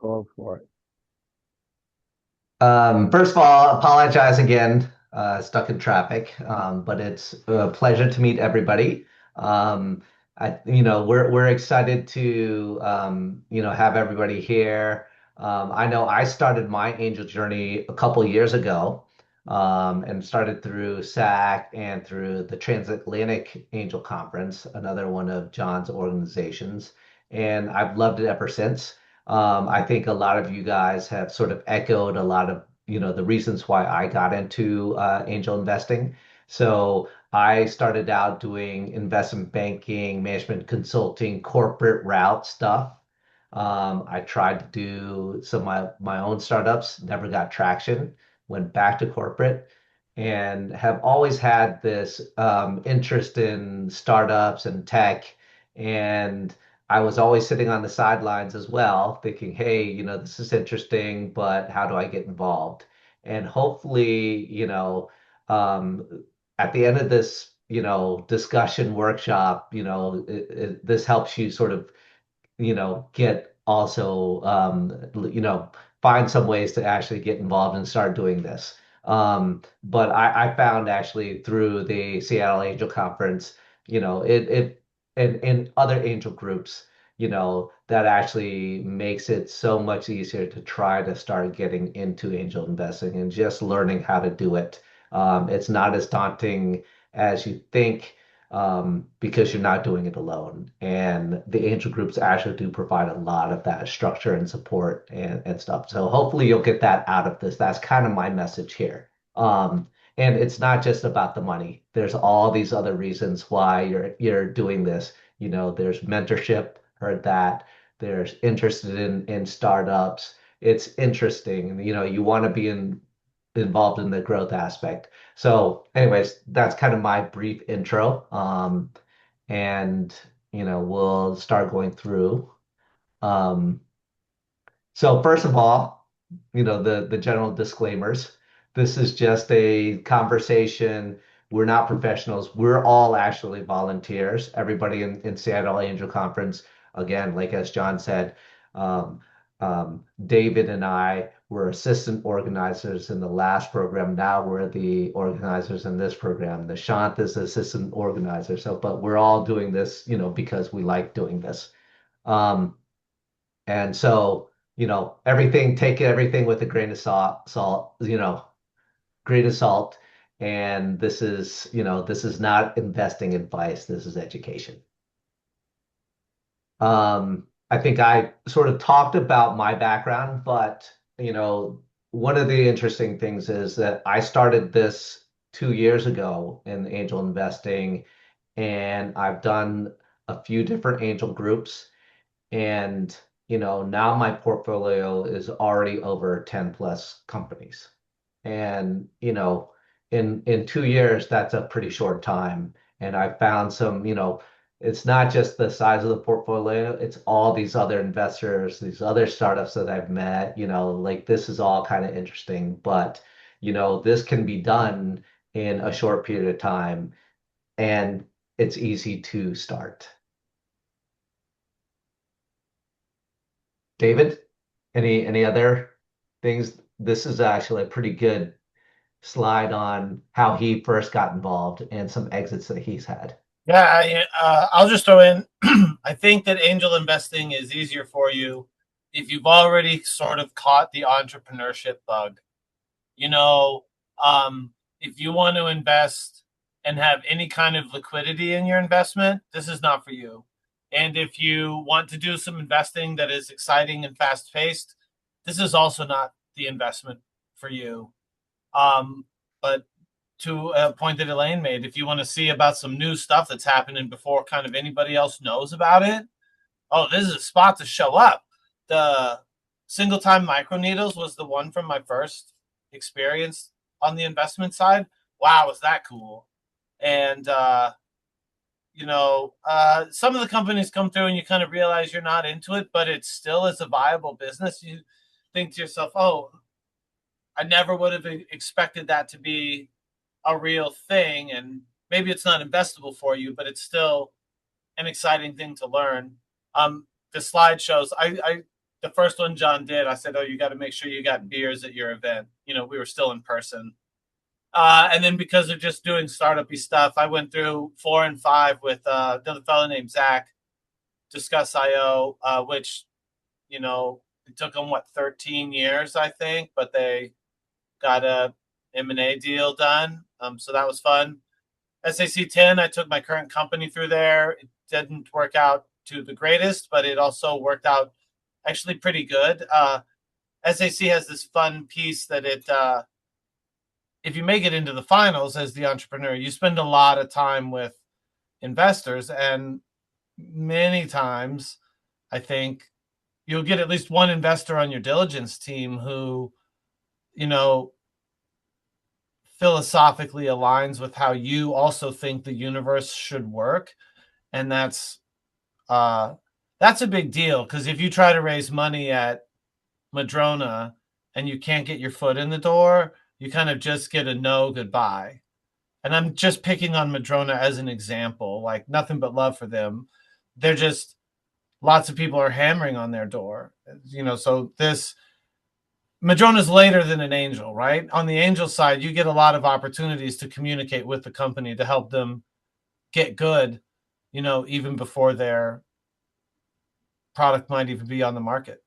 Go for it. First of all, apologize again, stuck in traffic. But it's a pleasure to meet everybody. Um, we're excited to have everybody here. I know I started my angel journey a couple years ago, and started through SAC and through the Transatlantic Angel Conference, another one of John's organizations, and I've loved it ever since. I think a lot of you guys have sort of echoed a lot of, the reasons why I got into angel investing. So I started out doing investment banking, management consulting, corporate route stuff. I tried to do some of my own startups, never got traction, went back to corporate, and have always had this interest in startups and tech. And I was always sitting on the sidelines as well, thinking, hey, this is interesting, but how do I get involved? And hopefully, um, at the end of this, discussion workshop, this helps you sort of, get also, find some ways to actually get involved and start doing this. But I found actually through the Seattle Angel Conference, it and in other angel groups, that actually makes it so much easier to try to start getting into angel investing and just learning how to do it. It's not as daunting as you think, because you're not doing it alone. And the angel groups actually do provide a lot of that structure and support and stuff. So hopefully you'll get that out of this. That's kind of my message here. And it's not just about the money. There's all these other reasons why you're doing this. There's mentorship, heard that. There's interested in startups. It's interesting. You want to be involved in the growth aspect. So, anyways, that's kind of my brief intro. And we'll start going through. Um, so first of all, the general disclaimers. This is just a conversation. We're not professionals. We're all actually volunteers. Everybody in Seattle Angel Conference, again, like as John said, um, David and I were assistant organizers in the last program. Now we're the organizers in this program. Nishant is the assistant organizer. So, but we're all doing this, because we like doing this. Um, and so, take everything with a grain of salt, grain of salt. And this is not investing advice. This is education. I think I sort of talked about my background, but, one of the interesting things is that I started this 2 years ago in angel investing, and I've done a few different angel groups. And, now my portfolio is already over 10 plus companies. And, in 2 years, that's a pretty short time. And I found some, it's not just the size of the portfolio, it's all these other investors, these other startups that I've met, like this is all kind of interesting. But, this can be done in a short period of time, and it's easy to start. David, any other things? This is actually a pretty good slide on how he first got involved and some exits that he's had. Yeah, I'll just throw in. I think that angel investing is easier for you if you've already sort of caught the entrepreneurship bug. You know, if you want to invest and have any kind of liquidity in your investment, this is not for you. And if you want to do some investing that is exciting and fast paced, this is also not the investment for you. But to a point that Elaine made, if you want to see about some new stuff that's happening before kind of anybody else knows about it, oh, this is a spot to show up. The single time microneedles was the one from my first experience on the investment side. Wow, was that cool? And some of the companies come through and you kind of realize you're not into it, but it still is a viable business. You think to yourself, oh, I never would have expected that to be a real thing. And maybe it's not investable for you, but it's still an exciting thing to learn. The slide shows the first one John did, I said, "Oh, you got to make sure you got beers at your event." We were still in person. And then because of just doing startup-y stuff, I went through 4 and 5 with another fellow named Zach, Discuss IO, which it took them 13 years, I think, but they got a M&A deal done. So that was fun. SAC 10, I took my current company through there. It didn't work out to the greatest, but it also worked out actually pretty good. SAC has this fun piece that if you make it into the finals as the entrepreneur, you spend a lot of time with investors, and many times, I think you'll get at least one investor on your diligence team who, you know, philosophically aligns with how you also think the universe should work. And uh that's a big deal, because if you try to raise money at Madrona and you can't get your foot in the door, you kind of just get a no goodbye. And I'm just picking on Madrona as an example, like nothing but love for them. They're just lots of people are hammering on their door. So this Madrona's later than an angel, right? On the angel side, you get a lot of opportunities to communicate with the company to help them get good, even before their product might even be on the market.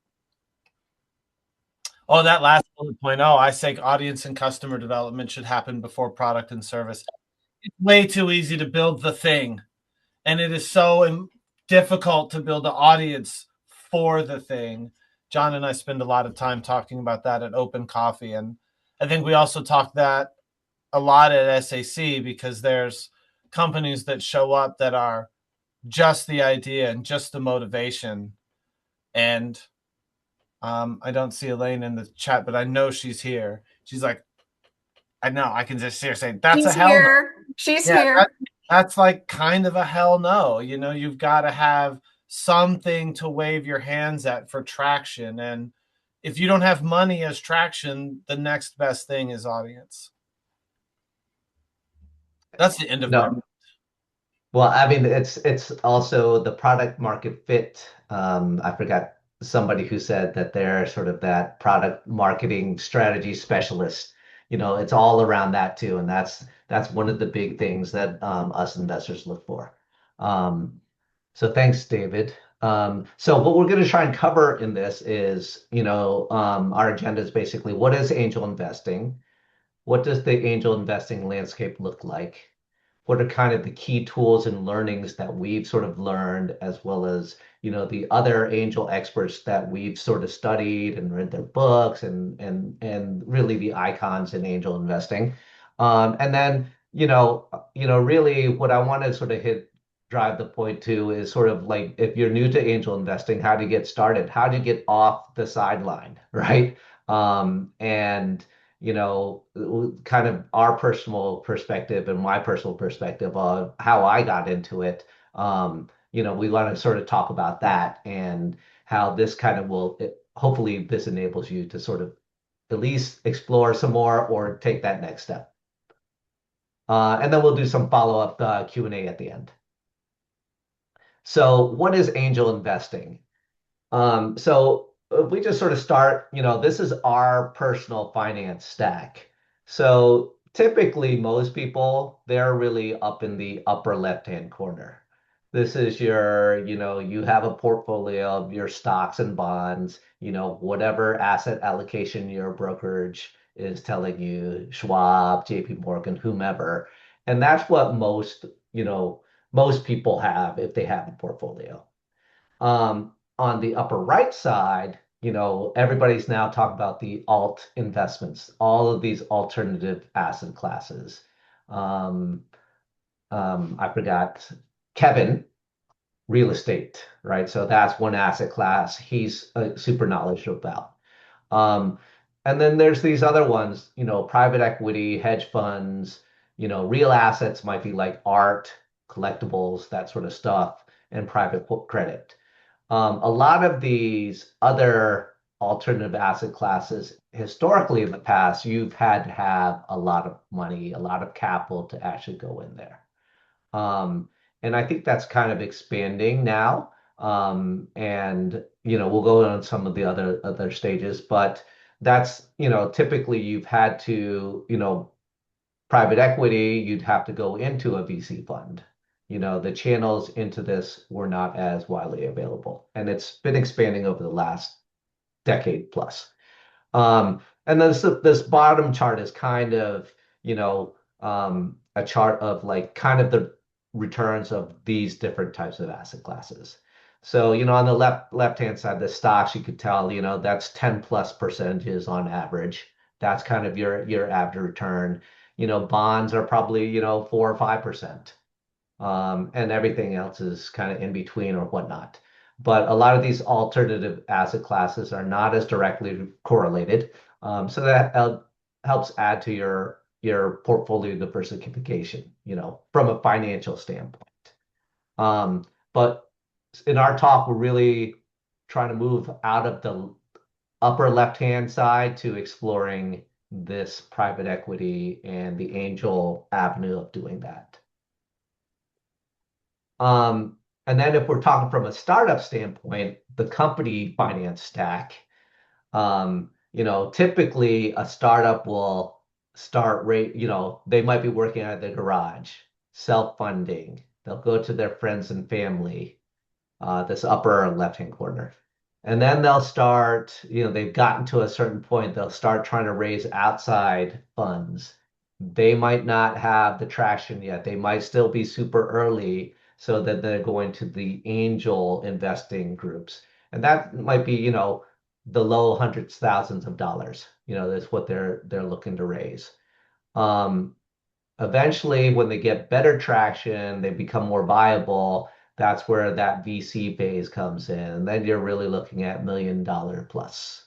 Oh, that last bullet point. Oh, I say audience and customer development should happen before product and service. It's way too easy to build the thing, and it is so difficult to build an audience for the thing. John and I spend a lot of time talking about that at Open Coffee, and I think we also talk that a lot at SAC, because there's companies that show up that are just the idea and just the motivation. And I don't see Elaine in the chat, but I know she's here. She's like, I know, I can just hear saying, that's a She's hell no. here. She's Yeah, here. that's like kind of a hell no. You've got to have something to wave your hands at for traction. And if you don't have money as traction, the next best thing is audience. That's the end of my. No, well, I mean, it's also the product market fit. I forgot somebody who said that they're sort of that product marketing strategy specialist. It's all around that too, and that's one of the big things that us investors look for. Um, so thanks, David. So what we're going to try and cover in this is, our agenda is basically what is angel investing? What does the angel investing landscape look like? What are kind of the key tools and learnings that we've sort of learned, as well as, the other angel experts that we've sort of studied and read their books and really the icons in angel investing. And then, really what I want to sort of drive the point to is sort of like if you're new to angel investing, how to get started, how to get off the sideline, right? And kind of our personal perspective and my personal perspective of how I got into it. We want to sort of talk about that and how this kind of hopefully this enables you to sort of at least explore some more or take that next step. And then we'll do some follow-up Q&A at the end. So what is angel investing? So if we just sort of start, this is our personal finance stack. So typically, most people, they're really up in the upper left-hand corner. This is you have a portfolio of your stocks and bonds, whatever asset allocation your brokerage is telling you, Schwab, JP Morgan, whomever. And that's what most people have if they have a portfolio. On the upper right side, everybody's now talking about the alt investments, all of these alternative asset classes. Um, I forgot Kevin, real estate, right? So that's one asset class he's super knowledgeable about. Um, and then there's these other ones, private equity, hedge funds, real assets might be like art, collectibles, that sort of stuff, and private credit. A lot of these other alternative asset classes, historically in the past, you've had to have a lot of money, a lot of capital to actually go in there. Um, and I think that's kind of expanding now. And we'll go on some of the other stages, but that's, typically you've had to, private equity, you'd have to go into a VC fund. The channels into this were not as widely available, and it's been expanding over the last decade plus. And this bottom chart is kind of, a chart of like kind of the returns of these different types of asset classes. So, on the left-hand side, the stocks, you could tell, that's 10 plus percentages on average. That's kind of your average return. Bonds are probably, 4 or 5%, and everything else is kind of in between or whatnot. But a lot of these alternative asset classes are not as directly correlated, so that helps add to your portfolio diversification, from a financial standpoint. But in our talk, we're really trying to move out of the upper left-hand side to exploring this private equity and the angel avenue of doing that. Um, and then if we're talking from a startup standpoint, the company finance stack, typically a startup will start rate, they might be working out of their garage, self-funding. They'll go to their friends and family, this upper left-hand corner. And then they'll start, they've gotten to a certain point, they'll start trying to raise outside funds. They might not have the traction yet. They might still be super early, so that they're going to the angel investing groups. And that might be, the low hundreds, thousands of dollars. That's what they're looking to raise. Um, Eventually, when they get better traction, they become more viable. That's where that VC phase comes in. And then you're really looking at $1 million plus.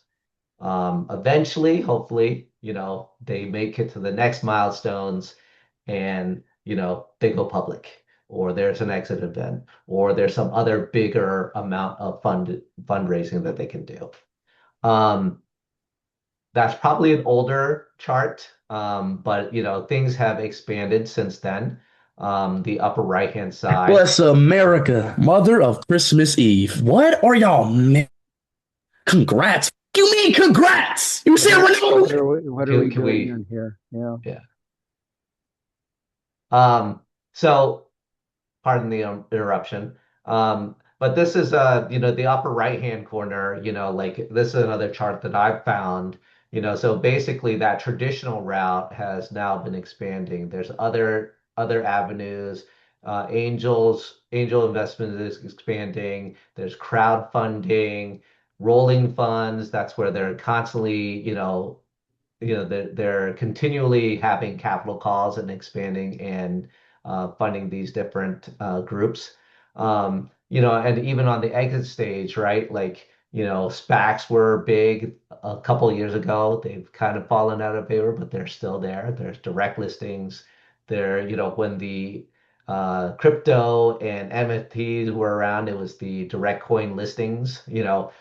Eventually, hopefully, they make it to the next milestones and, they go public, or there's an exit event, or there's some other bigger amount of fundraising that they can do. Um, that's probably an older chart, but things have expanded since then. The upper right-hand side. Bless America, mother of Christmas Eve. What are y'all? Congrats. You mean congrats? You said What renewed? What are can, we can doing we? in here? Yeah. Yeah. So pardon the interruption. But this is the upper right-hand corner, like this is another chart that I've found, so basically that traditional route has now been expanding. There's other avenues. Angel investment is expanding. There's crowdfunding, rolling funds. That's where they're constantly, they're continually having capital calls and expanding and funding these different groups. And even on the exit stage, right? Like, SPACs were big a couple of years ago. They've kind of fallen out of favor, but they're still there. There's direct listings. There, when the crypto and NFTs were around, it was the direct coin listings,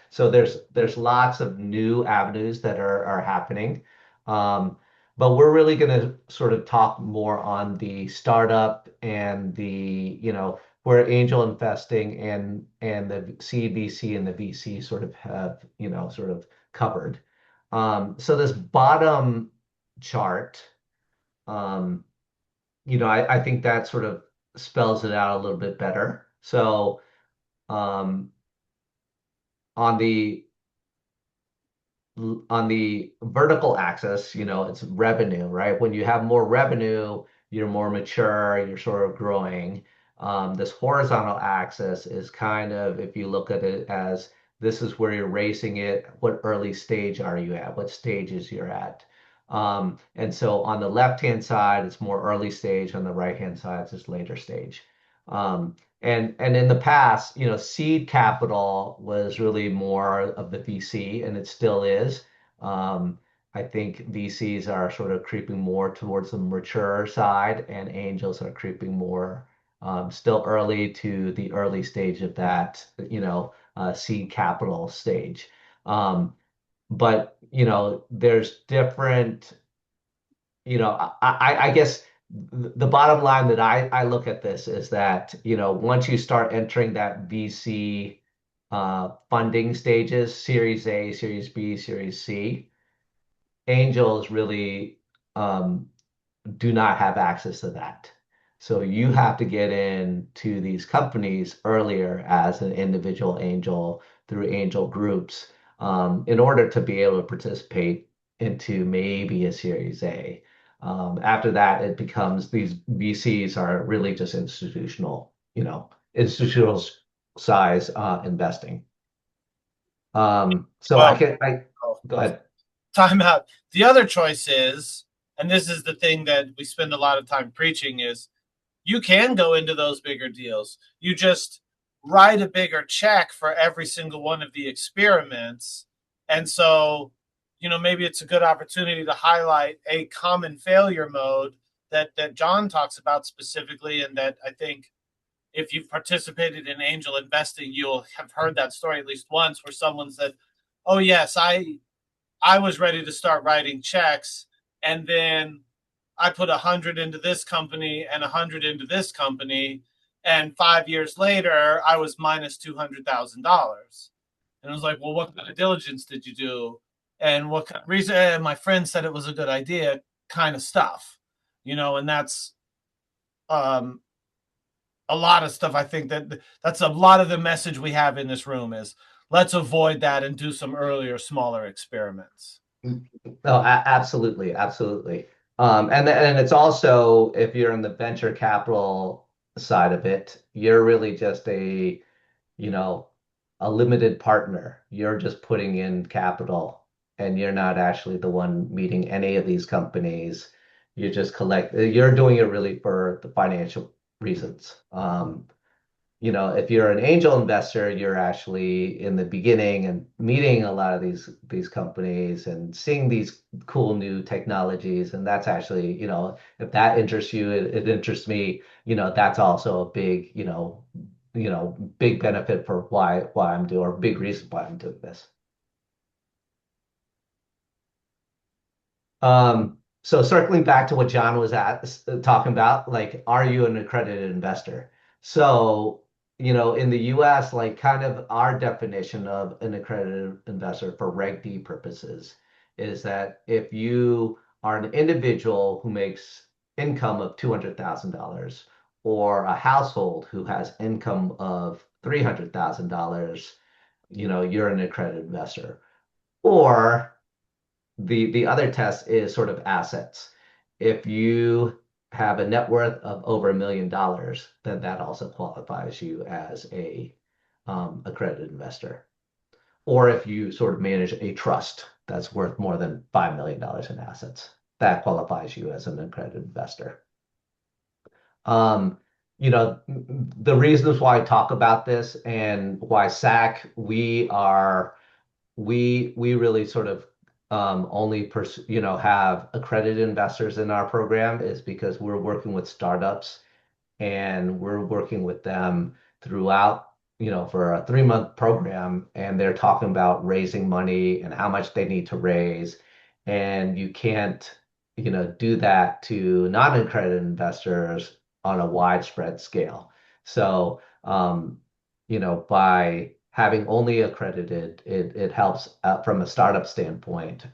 so there's lots of new avenues that are happening. um, but we're really going to sort of talk more on the startup and the, where angel investing and the CVC and the VC sort of have, sort of covered. So this bottom chart, um, I think that sort of spells it out a little bit better. So um, on the on the vertical axis, it's revenue, right? When you have more revenue, you're more mature, you're sort of growing. This horizontal axis is kind of, if you look at it as this is where you're racing it, what early stage are you at? What stages you're at? And so on the left-hand side, it's more early stage. On the right-hand side, it's just later stage. And in the past, seed capital was really more of the VC, and it still is. Um, I think VCs are sort of creeping more towards the mature side, and angels are creeping more, still early to the early stage of that, seed capital stage. But there's different, I guess the bottom line that I look at this is that, once you start entering that VC funding stages, Series A, Series B, Series C. Angels really um, do not have access to that. So you have to get into these companies earlier as an individual angel through angel groups in order to be able to participate into maybe a Series A. After that, it becomes these VCs are really just institutional size investing. So Well, I oh, go ahead. time out. The other choice is, and this is the thing that we spend a lot of time preaching, is you can go into those bigger deals. You just write a bigger check for every single one of the experiments. And so, maybe it's a good opportunity to highlight a common failure mode that John talks about specifically, and that I think if you've participated in angel investing, you'll have heard that story at least once where someone said, "Oh yes, I was ready to start writing checks, and then I put 100 into this company and 100 into this company, and 5 years later I was minus $200,000." And I was like, "Well, what kind of diligence did you do? And what kind of reason?" And my friend said it was a good idea, kind of stuff, and that's um, a lot of stuff. I think that's a lot of the message we have in this room is let's avoid that and do some earlier, smaller experiments. No, absolutely, absolutely. And it's also if you're in the venture capital side of it, you're really just you know, a limited partner. You're just putting in capital, and you're not actually the one meeting any of these companies. You're doing it really for the financial reasons. If you're an angel investor, you're actually in the beginning and meeting a lot of these companies and seeing these cool new technologies. And that's actually, if that interests you, it interests me. That's also a big, big benefit for why I'm doing, or big reason why I'm doing this. So circling back to what John was talking about, like, are you an accredited investor? So, in the US, like kind of our definition of an accredited investor for Reg D purposes is that if you are an individual who makes income of $200,000 or a household who has income of $300,000, you're an accredited investor. Or the other test is sort of assets. If you have a net worth of over $1 million, then that also qualifies you as a accredited investor. Or if you sort of manage a trust that's worth more than $5 million in assets, that qualifies you as an accredited investor. Um, the reasons why I talk about this and why SAC, we really sort of only have accredited investors in our program is because we're working with startups and we're working with them throughout, for a 3-month program, and they're talking about raising money and how much they need to raise. And you can't, do that to non-accredited investors on a widespread scale. So, by having only accredited, it helps from a startup standpoint,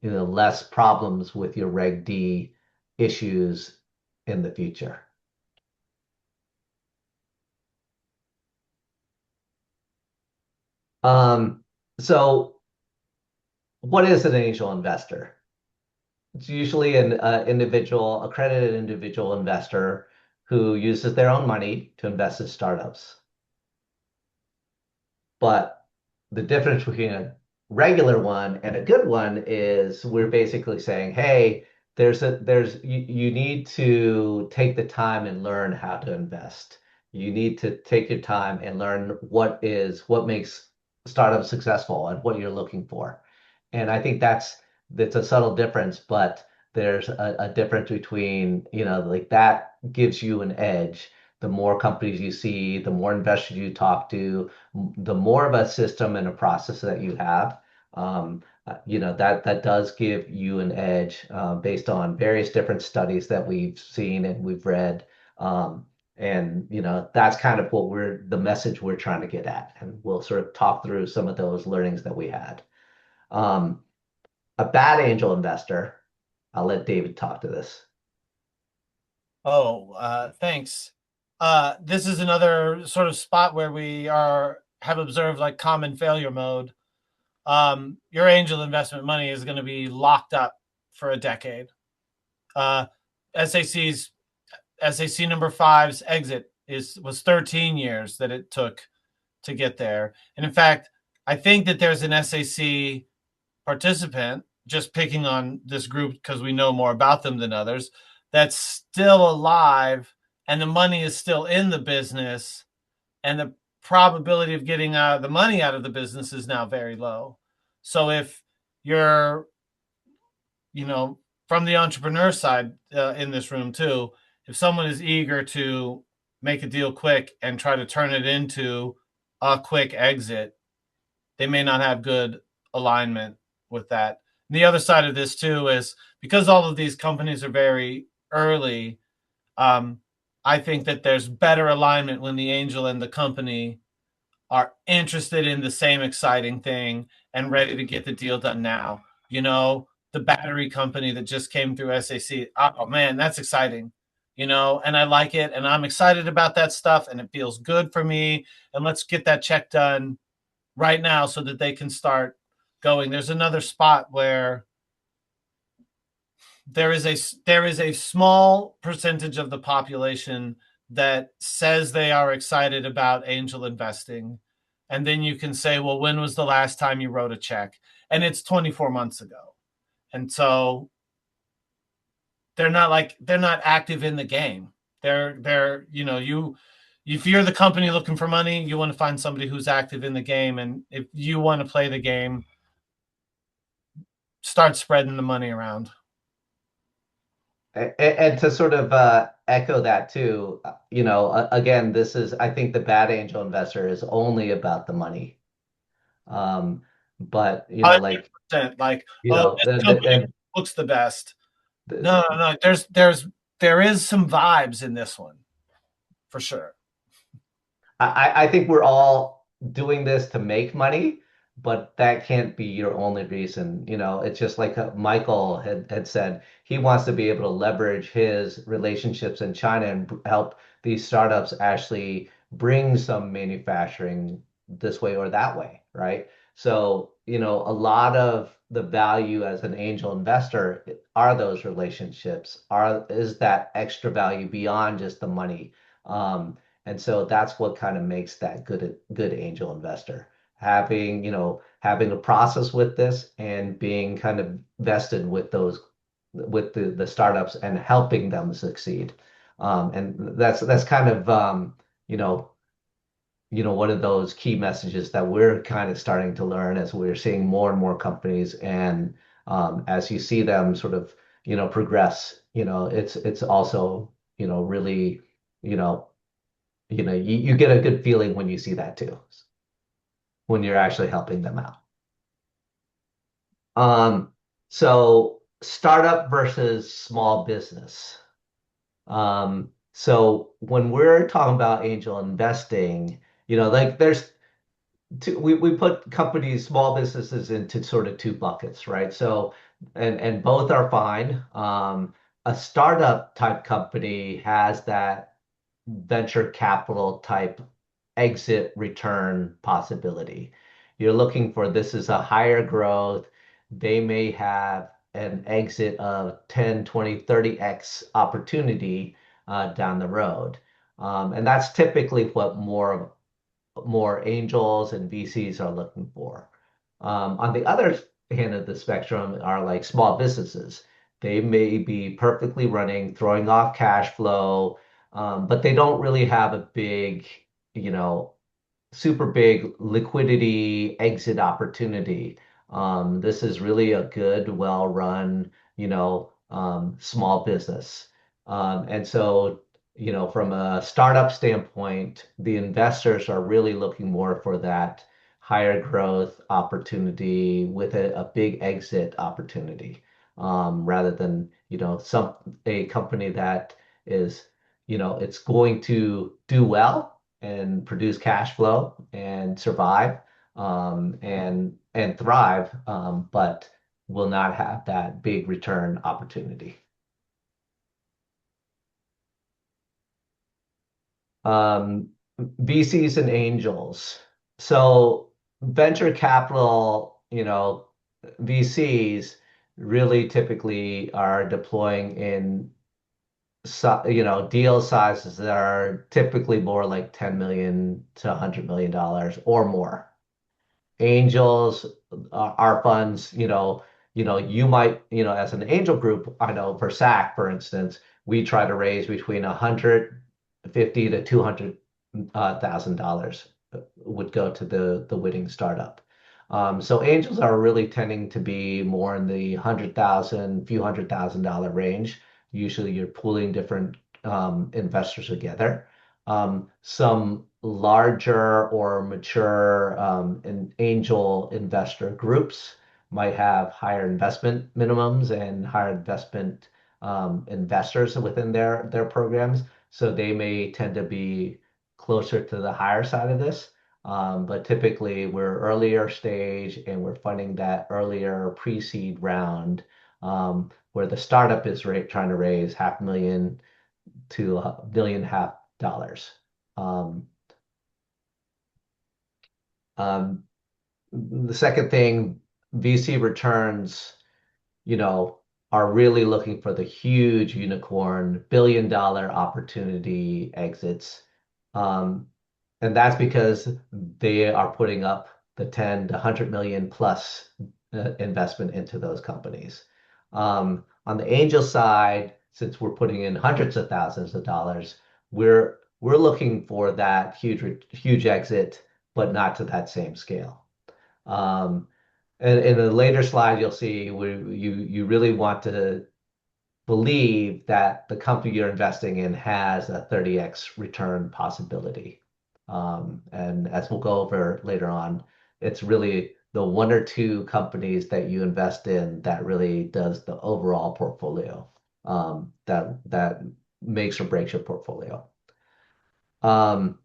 less problems with your Reg D issues in the future. Um, so what is an angel investor? It's usually an accredited individual investor who uses their own money to invest in startups. But the difference between a regular one and a good one is we're basically saying, hey, you need to take the time and learn how to invest. You need to take your time and learn what makes startups successful and what you're looking for. And I think that's a subtle difference, but there's a difference between, like that gives you an edge. The more companies you see, the more investors you talk to, the more of a system and a process that you have, that does give you an edge based on various different studies that we've seen and we've read. And that's kind of what the message we're trying to get at. And we'll sort of talk through some of those learnings that we had. Um, a bad angel investor, I'll let David talk to this. Oh, thanks. This is another sort of spot where we are have observed like common failure mode. Your angel investment money is going to be locked up for a decade. Uh, SAC's SAC number five's exit was 13 years that it took to get there. And in fact, I think that there's an SAC participant, just picking on this group because we know more about them than others, that's still alive and the money is still in the business, and the probability of getting the money out of the business is now very low. So if you're, you know, from the entrepreneur side in this room too, if someone is eager to make a deal quick and try to turn it into a quick exit, they may not have good alignment with that. And the other side of this too is because all of these companies are very early. Um, I think that there's better alignment when the angel and the company are interested in the same exciting thing and ready to get the deal done now. The battery company that just came through SAC. Oh man, that's exciting. And I like it, and I'm excited about that stuff, and it feels good for me. And let's get that check done right now so that they can start going. There's another spot where there is a small percentage of the population that says they are excited about angel investing, and then you can say, well, when was the last time you wrote a check? And it's 24 months ago. And so they're not active in the game. They're you if you're the company looking for money, you want to find somebody who's active in the game. And if you want to play the game, start spreading the money around. And to sort of echo that too, again, I think the bad angel investor is only about the money. Um, but, 100%. Like, oh, this company and looks the best. the, No, no, no. There is some vibes in this one for sure. I think we're all doing this to make money, but that can't be your only reason. It's just like Michael had said, he wants to be able to leverage his relationships in China and help these startups actually bring some manufacturing this way or that way, right? So, a lot of the value as an angel investor are those relationships, is that extra value beyond just the money. And so that's what kind of makes that good angel investor. Having a process with this and being kind of vested with the startups and helping them succeed. And that's kind of one of those key messages that we're kind of starting to learn as we're seeing more and more companies, and as you see them sort of progress, it's also really you know you get a good feeling when you see that too, when you're actually helping them out. Um, so startup versus small business. So when we're talking about angel investing, like there's we put companies, small businesses into sort of two buckets, right? So and both are fine. A startup type company has that venture capital type exit return possibility. You're looking for this is a higher growth. They may have an exit of 10, 20, 30x opportunity down the road. And that's typically what more angels and VCs are looking for. On the other hand of the spectrum are like small businesses. They may be perfectly running, throwing off cash flow, but they don't really have a big, you know, super big liquidity exit opportunity. This is really a good, well-run, small business. And so, from a startup standpoint, the investors are really looking more for that higher growth opportunity with a big exit opportunity, rather than, a company that is it's going to do well and produce cash flow and survive and thrive, but will not have that big return opportunity. Um, VCs and angels. So venture capital, VCs really typically are deploying in deal sizes that are typically more like 10 million to 100 million dollars or more. Angels, our funds, you might, as an angel group, I know for SAC, for instance, we try to raise between 150 to 200 $1,000 would go to the winning startup. So angels are really tending to be more in the 100,000, few $100,000 range. Usually, you're pooling different investors together. Some larger or mature angel investor groups might have higher investment minimums and higher investment investors within their programs. So they may tend to be closer to the higher side of this. But typically, we're earlier stage and we're funding that earlier pre-seed round where the startup is trying to raise $500,000 to $1.5 million. Um, um, the second thing, VC returns, you know, are really looking for the huge unicorn, billion-dollar opportunity exits. Um, and that's because they are putting up the 10 to 100 million plus investment into those companies. On the angel side, since we're putting in hundreds of thousands of dollars, we're looking for that huge exit, but not to that same scale. Um, and in the later slide, you'll see you really want to believe that the company you're investing in has a 30x return possibility. And as we'll go over later on, it's really the one or two companies that you invest in that really does the overall portfolio, that makes or breaks your portfolio. Um,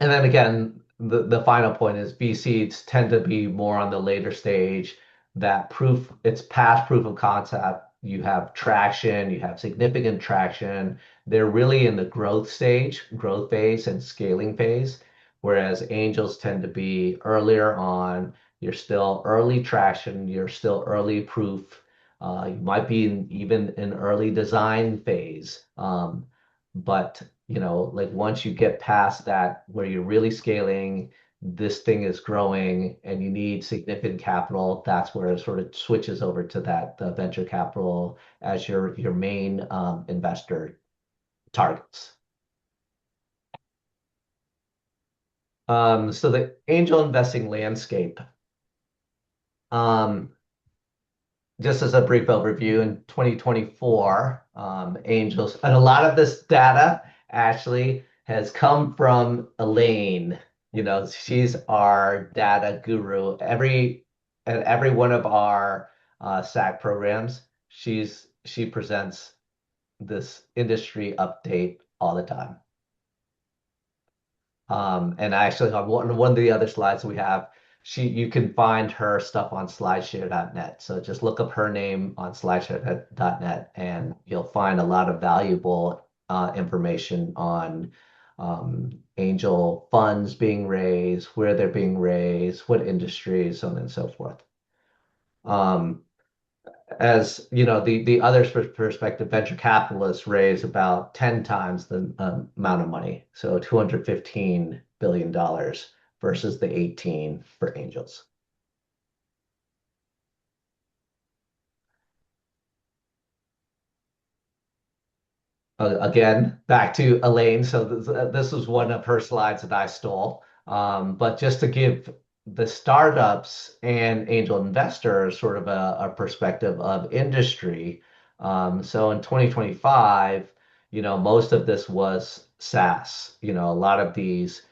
and then again, the final point is VCs tend to be more on the later stage. It's past proof of concept. You have traction, you have significant traction. They're really in the growth stage, growth phase, and scaling phase, whereas angels tend to be earlier on. You're still early traction, you're still early proof. You might be even in early design phase. But like once you get past that, where you're really scaling, this thing is growing and you need significant capital, that's where it sort of switches over to that the venture capital as your main investor targets. So the angel investing landscape. Um, just as a brief overview, in 2024, angels, and a lot of this data actually has come from Elaine. She's our data guru. At every one of our SAC programs, she presents this industry update all the time. And actually, on one of the other slides we have, you can find her stuff on slideshare.net. So just look up her name on slideshare.net, and you'll find a lot of valuable information on angel funds being raised, where they're being raised, what industries, so on and so forth. Um, as the other perspective, venture capitalists raise about 10 times the amount of money, so $215 billion versus the 18 for angels. Again, back to Elaine. So this was one of her slides that I stole. But just to give the startups and angel investors sort of a perspective of industry. So in 2025, most of this was SaaS. A lot of these,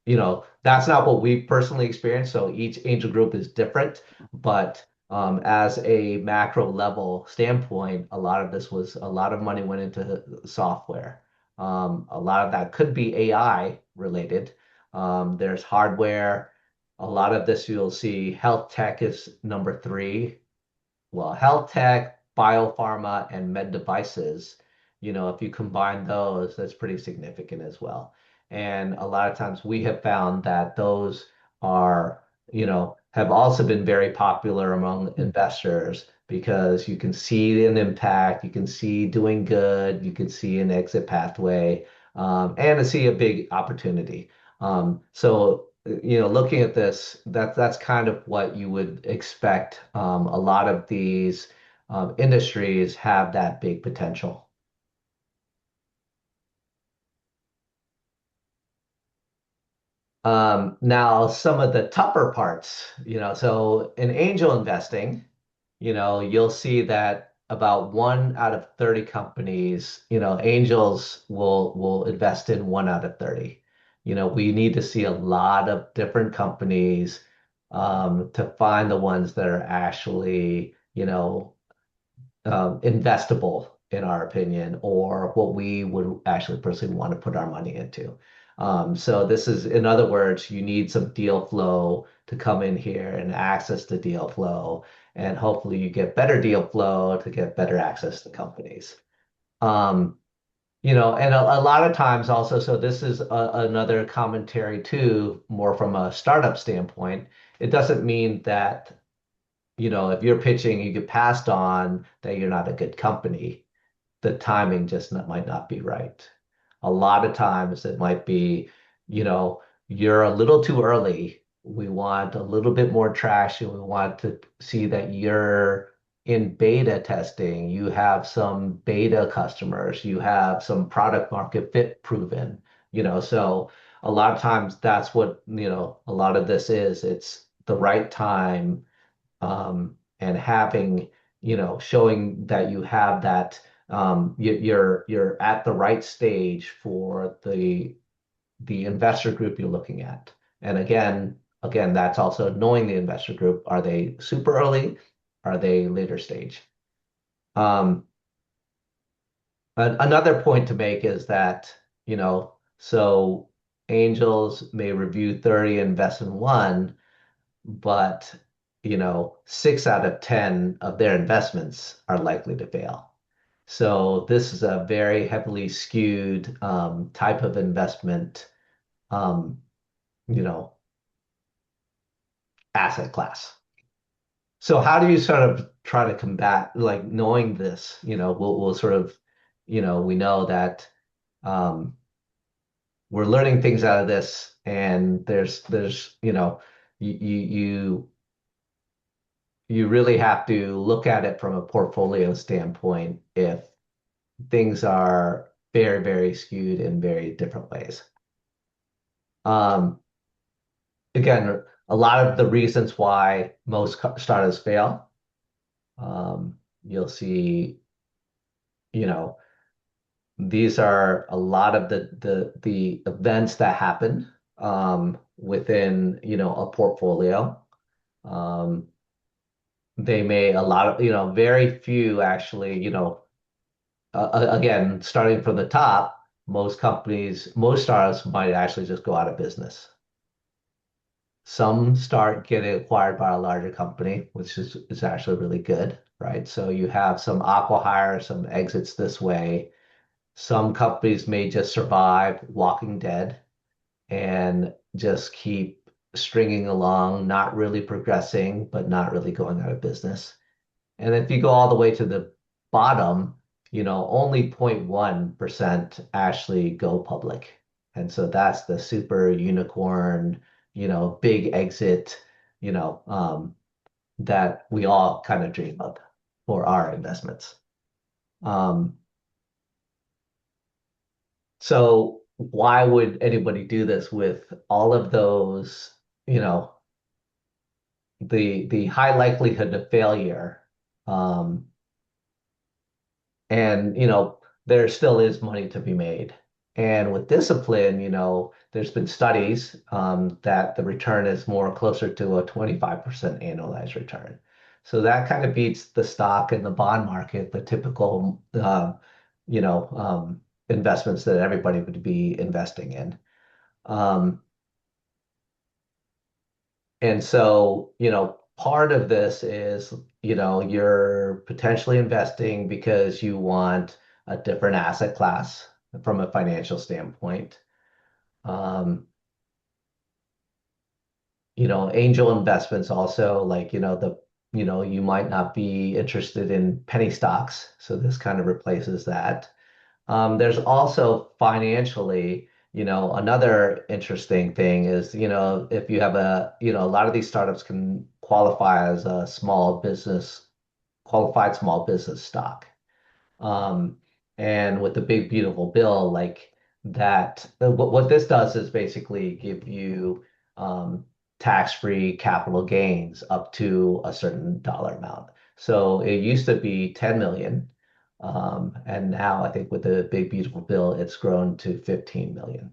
that's not what we personally experienced. So each angel group is different, but as a macro level standpoint, a lot of money went into software. A lot of that could be AI related. There's hardware. A lot of this you'll see health tech is number three. Well, health tech, biopharma, and med devices, if you combine those, that's pretty significant as well. And a lot of times we have found that those are, have also been very popular among investors because you can see an impact, you can see doing good, you can see an exit pathway, and to see a big opportunity. So looking at this, that's kind of what you would expect. A lot of these industries have that big potential. Now, some of the tougher parts, so in angel investing, you'll see that about 1 out of 30 companies, angels will invest in 1 out of 30. We need to see a lot of different companies to find the ones that are actually, investable in our opinion, or what we would actually personally want to put our money into. So this is, in other words, you need some deal flow to come in here and access the deal flow, and hopefully you get better deal flow to get better access to companies. Um, and a lot of times also, so this is another commentary too, more from a startup standpoint. It doesn't mean that if you're pitching, you get passed on that you're not a good company. The timing just might not be right. A lot of times it might be, you're a little too early. We want a little bit more traction. We want to see that you're in beta testing. You have some beta customers. You have some product market fit proven, so a lot of times that's what, a lot of this is. It's the right time and having, showing that you have that you're at the right stage for the investor group you're looking at. And again, that's also knowing the investor group. Are they super early? Are they later stage? Um, Another point to make is that, so angels may review 30 and invest in one, but 6 out of 10 of their investments are likely to fail. So this is a very heavily skewed type of investment, um, you know, asset class. So how do you sort of try to combat, like knowing this, we'll sort of, we know that um, we're learning things out of this, and there's, you you really have to look at it from a portfolio standpoint if things are very, very skewed in very different ways. Um, Again, a lot of the reasons why most startups fail, you'll see, you know, these are a lot of the events that happen within, a portfolio. Um, they may a lot of, very few actually, again, starting from the top, most startups might actually just go out of business. Some start getting acquired by a larger company, which is actually really good, right? So you have some acqui-hire, some exits this way. Some companies may just survive walking dead and just keep stringing along, not really progressing, but not really going out of business. And if you go all the way to the bottom, only 0.1% actually go public. And so that's the super unicorn, big exit, you know, um, that we all kind of dream of for our investments. Um, so why would anybody do this with all of those, the high likelihood of failure? Um, and there still is money to be made. And with discipline, there's been studies that the return is more closer to a 25% annualized return. So that kind of beats the stock and the bond market, the typical you know investments that everybody would be investing in. Um, and so, part of this is, you're potentially investing because you want a different asset class from a financial standpoint. Um, angel investments also, like, you might not be interested in penny stocks, so this kind of replaces that. There's also financially, another interesting thing is, if you have a lot of these startups can qualify as a qualified small business stock. Um, and with the big beautiful bill, like that, what this does is basically give you tax-free capital gains up to a certain dollar amount. So it used to be 10 million. And now I think with the big beautiful bill, it's grown to 15 million.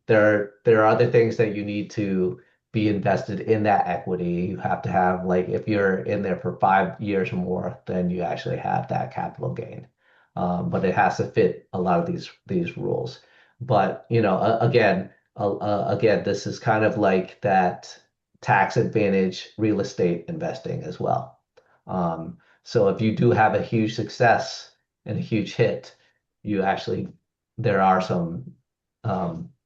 There are other things that you need to be invested in that equity. You have to have, like, if you're in there for 5 years or more, then you actually have that capital gain. But it has to fit a lot of these rules. But again, this is kind of like that tax advantage real estate investing as well. So if you do have a huge success and a huge hit, you actually there are some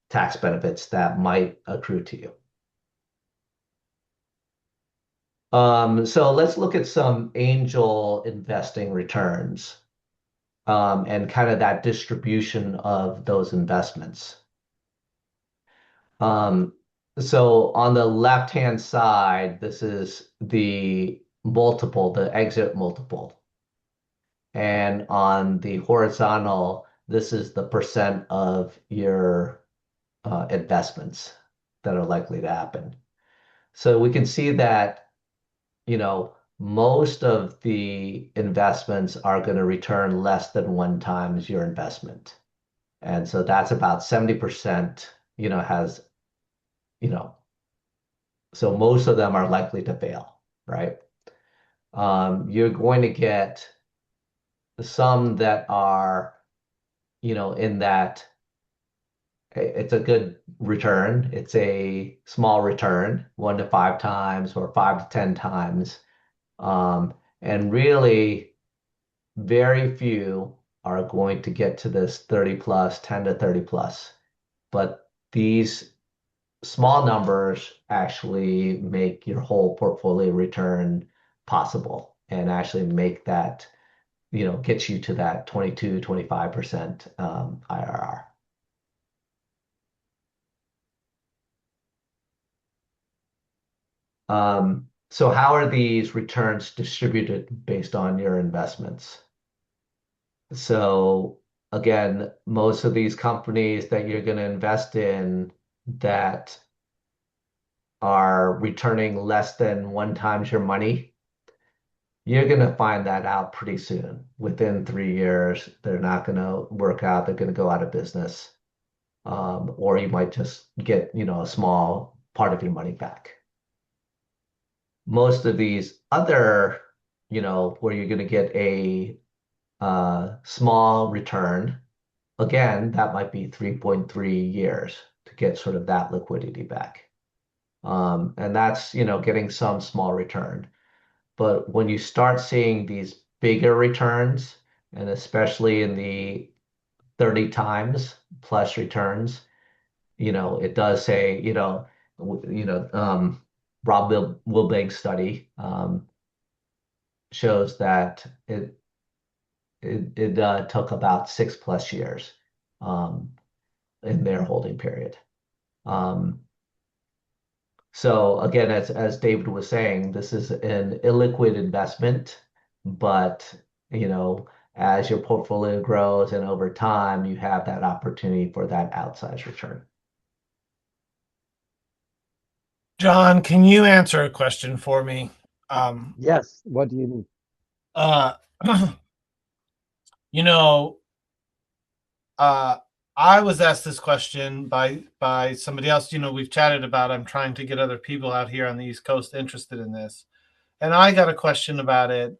tax benefits that might accrue to you. So let's look at some angel investing returns and kind of that distribution of those investments. Um, so on the left-hand side, this is the multiple, the exit multiple. And on the horizontal, this is the percent of your investments that are likely to happen. So we can see that, most of the investments are going to return less than one times your investment. And so that's about 70%, has, you know, so most of them are likely to fail, right? You're going to get some that are, in that it's a good return. It's a small return, 1 to 5 times or 5 to 10 times. And really, very few are going to get to this 30 plus, 10 to 30 plus. But these small numbers actually make your whole portfolio return possible and actually make that, get you to that 22, 25% IRR. So how are these returns distributed based on your investments? So again, most of these companies that you're going to invest in that are returning less than one times your money, you're going to find that out pretty soon. Within 3 years, they're not going to work out. They're going to go out of business. Or you might just get, a small part of your money back. Most of these other, where you're going to get a small return, again, that might be 3.3 years to get sort of that liquidity back. And that's, getting some small return. But when you start seeing these bigger returns, and especially in the 30 times plus returns, it does say, Rob Wilbank's study shows that it took about 6 plus years um, in their holding period. Um, so again, as David was saying, this is an illiquid investment, but as your portfolio grows and over time, you have that opportunity for that outsized return. John, can you answer a question for me? Um, Yes. What do you need? uh, you know, uh, I was asked this question by somebody else. We've chatted about. I'm trying to get other people out here on the East Coast interested in this, and I got a question about it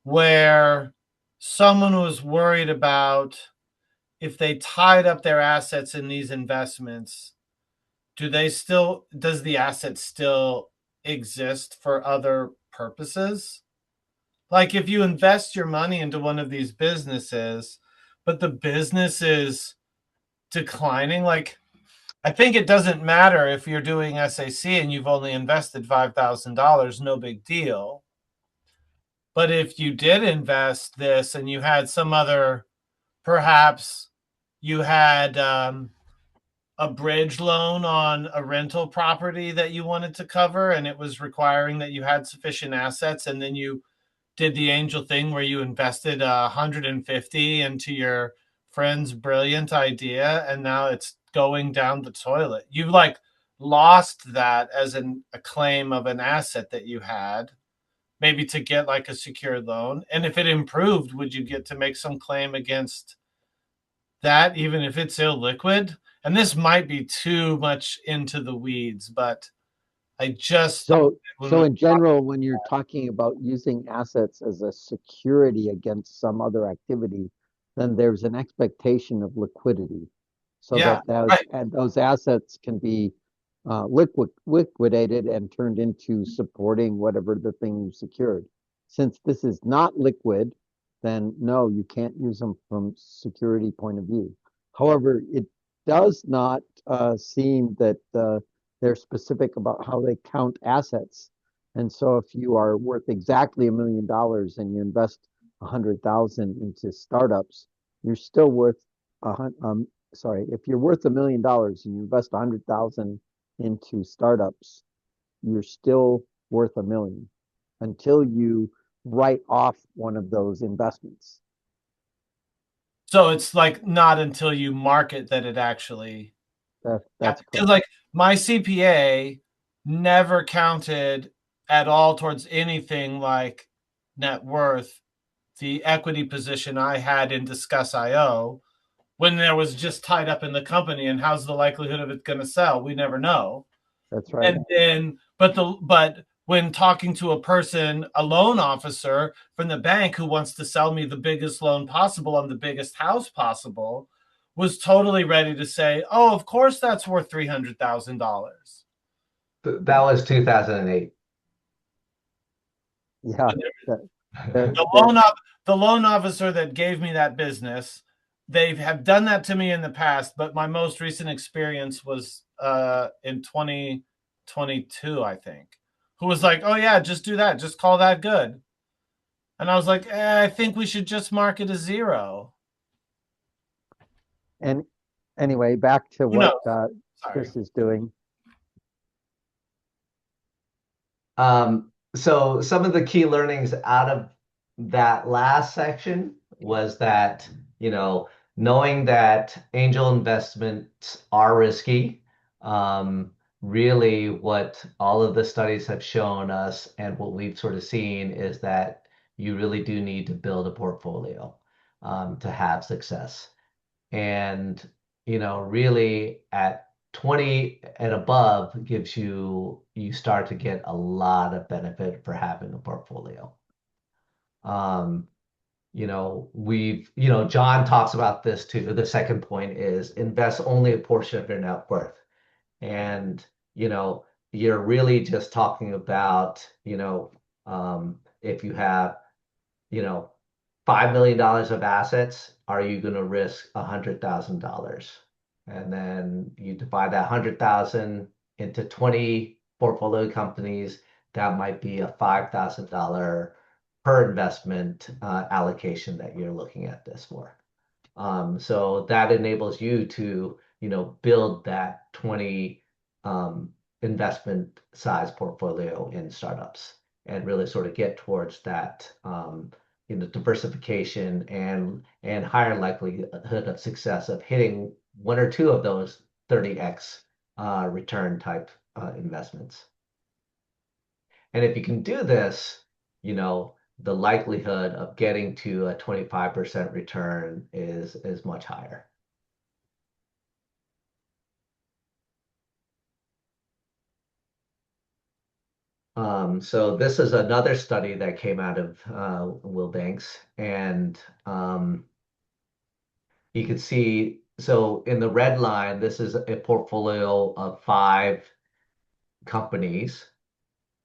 where someone was worried about if they tied up their assets in these investments, does the asset still exist for other purposes? Like if you invest your money into one of these businesses, but the business is declining, like I think it doesn't matter if you're doing SAC and you've only invested $5,000, no big deal. But if you did invest this and you had some other, perhaps you had a bridge loan on a rental property that you wanted to cover, and it was requiring that you had sufficient assets, and then you did the angel thing where you invested 150 into your friend's brilliant idea, and now it's going down the toilet. You've like lost that as a claim of an asset that you had, maybe to get like a secured loan. And if it improved, would you get to make some claim against that, even if it's illiquid? And this might be too much into the weeds, but I just thought So, when we so in general, when you're talking about using assets as a security against some other activity, then there's an expectation of liquidity, so yeah, that those right. and those assets can be liquidated and turned into supporting whatever the thing you secured. Since this is not liquid, then no, you can't use them from security point of view. However, it does not seem that they're specific about how they count assets. And so if you are worth exactly $1 million and you invest 100,000 into startups, you're still worth sorry, if you're worth $1 million and you invest 100,000 into startups, you're still worth a million until you write off one of those investments. So it's like not until you market that it actually That's because correct. like my CPA never counted at all towards anything like net worth, the equity position I had in Discuss.io when there was just tied up in the company, and how's the likelihood of it going to sell? We never know. That's right. And then but when talking to a person, a loan officer from the bank who wants to sell me the biggest loan possible on the biggest house possible, was totally ready to say, oh, of course that's worth $300,000. That was 2008. Yeah. That, the that, the loan officer that gave me that business, they have done that to me in the past, but my most recent experience was in 2022, I think, who was like, oh yeah, just do that, just call that good. And I was like, I think we should just mark it as zero. and anyway, back to Who what knows? Sorry. Chris is doing. So some of the key learnings out of that last section was that, knowing that angel investments are risky, really what all of the studies have shown us and what we've sort of seen is that you really do need to build a portfolio to have success. And, really at 20 and above gives you start to get a lot of benefit for having a portfolio. Um, John talks about this too. The second point is invest only a portion of your net worth. And, you're really just talking about, if you have, you know, $5 million of assets, are you going to risk $100,000? And then you divide that 100,000 into 20 portfolio companies. That might be a $5,000 per investment allocation that you're looking at this for. So that enables you to, build that 20 investment size portfolio in startups and really sort of get towards that diversification and higher likelihood of success of hitting one or two of those 30x return type investments. And if you can do this, the likelihood of getting to a 25% return is much higher. So this is another study that came out of Will Banks, and you can see, so in the red line, this is a portfolio of 5 companies.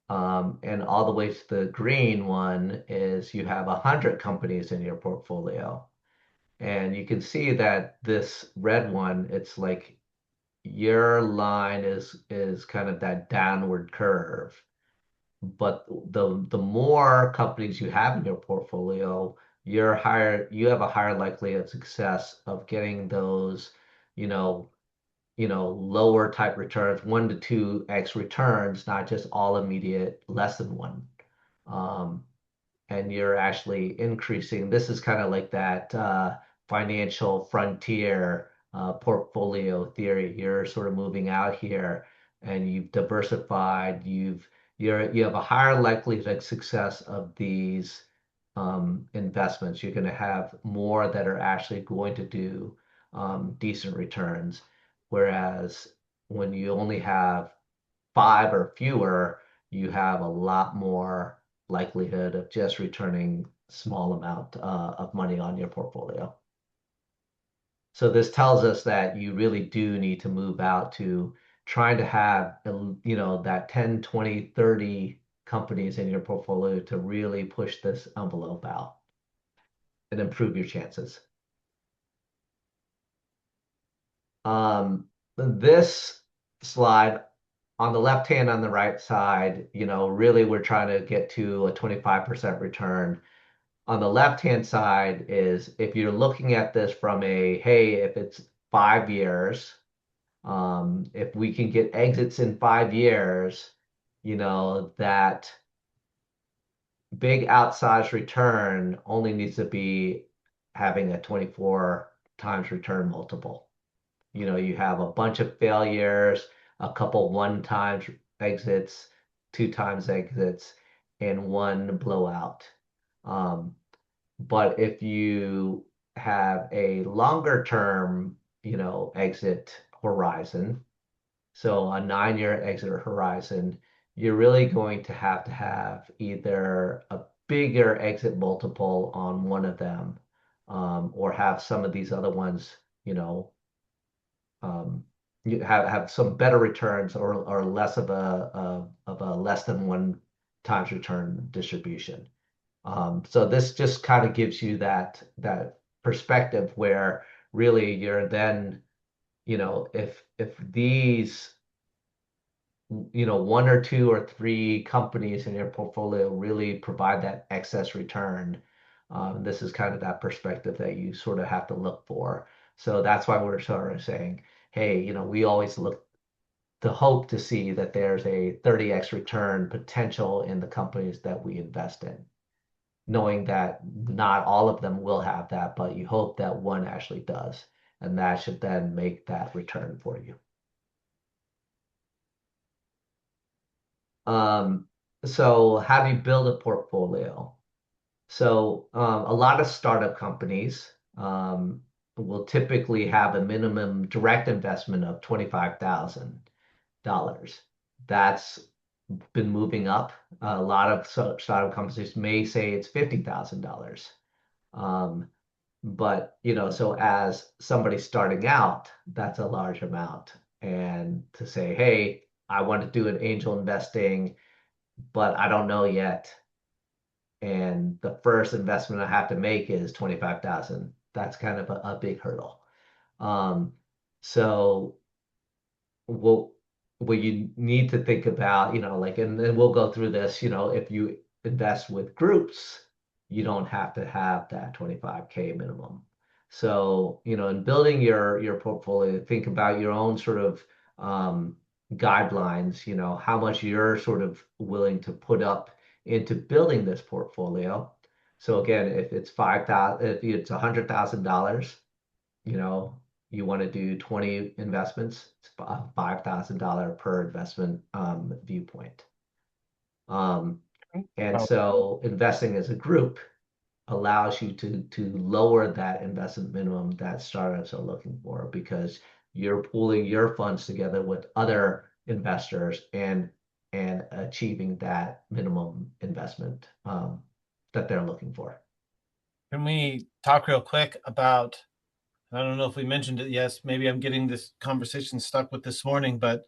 And all the way to the green one is you have 100 companies in your portfolio. And you can see that this red one, it's like your line is kind of that downward curve. But the more companies you have in your portfolio, you have a higher likelihood of success of getting those, you know, lower type returns, 1 to 2x returns, not just all immediate, less than one. Um, and you're actually increasing. This is kind of like that financial frontier portfolio theory. You're sort of moving out here, and you've diversified. You have a higher likelihood of success of these investments. You're going to have more that are actually going to do decent returns, whereas when you only have 5 or fewer, you have a lot more likelihood of just returning small amount of money on your portfolio. So this tells us that you really do need to move out to trying to have, that 10, 20, 30 companies in your portfolio to really push this envelope out and improve your chances. This slide on the left hand, on the right side, really we're trying to get to a 25% return. On the left hand side is if you're looking at this from hey, if it's 5 years, if we can get exits in 5 years, that big outsized return only needs to be having a 24 times return multiple. You have a bunch of failures, a couple 1 times exits, 2 times exits, and 1 blowout. But if you have a longer term, exit horizon, so a 9-year exit horizon, you're really going to have either a bigger exit multiple on one of them, or have some of these other ones, um, you have some better returns or less of a less than 1 times return distribution. So this just kind of gives you that perspective where really you're then, if these, 1 or 2 or 3 companies in your portfolio really provide that excess return, this is kind of that perspective that you sort of have to look for. So that's why we're sort of saying, hey, we always look to hope to see that there's a 30x return potential in the companies that we invest in, knowing that not all of them will have that, but you hope that one actually does. And that should then make that return for you. Um, so how do you build a portfolio? So a lot of startup companies will typically have a minimum direct investment of $25,000. That's been moving up. A lot of startup companies may say it's $50,000. Um, but so as somebody starting out, that's a large amount. And to say, hey, I want to do an angel investing, but I don't know yet. And the first investment I have to make is 25,000. That's kind of a big hurdle. Um, so what what you need to think about, like, and then we'll go through this, if you invest with groups, you don't have to have that 25K minimum. So, in building your portfolio, think about your own sort of guidelines, how much you're sort of willing to put up into building this portfolio. So again, if it's 5,000, if it's $100,000, you know, you want to do 20 investments, it's $5,000 per investment viewpoint. And so investing as a group allows you to lower that investment minimum that startups are looking for, because you're pooling your funds together with other investors and achieving that minimum investment that they're looking for. Can we talk real quick about I don't know if we mentioned it. Yes, maybe I'm getting this conversation stuck with this morning, but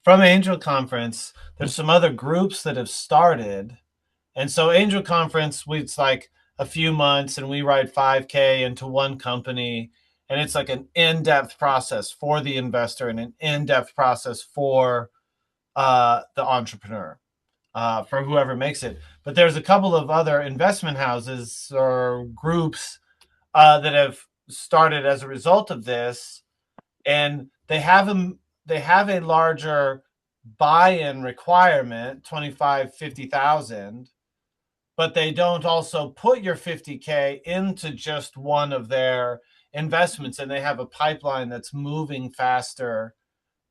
from Angel Conference, there's some other groups that have started. And so Angel Conference, it's like a few months and we write 5K into one company. And it's like an in-depth process for the investor and an in-depth process for the entrepreneur, for whoever makes it. But there's a couple of other investment houses or groups that have started as a result of this, and they have a larger buy-in requirement, 25, 50,000, but they don't also put your 50K into just one of their investments, and they have a pipeline that's moving faster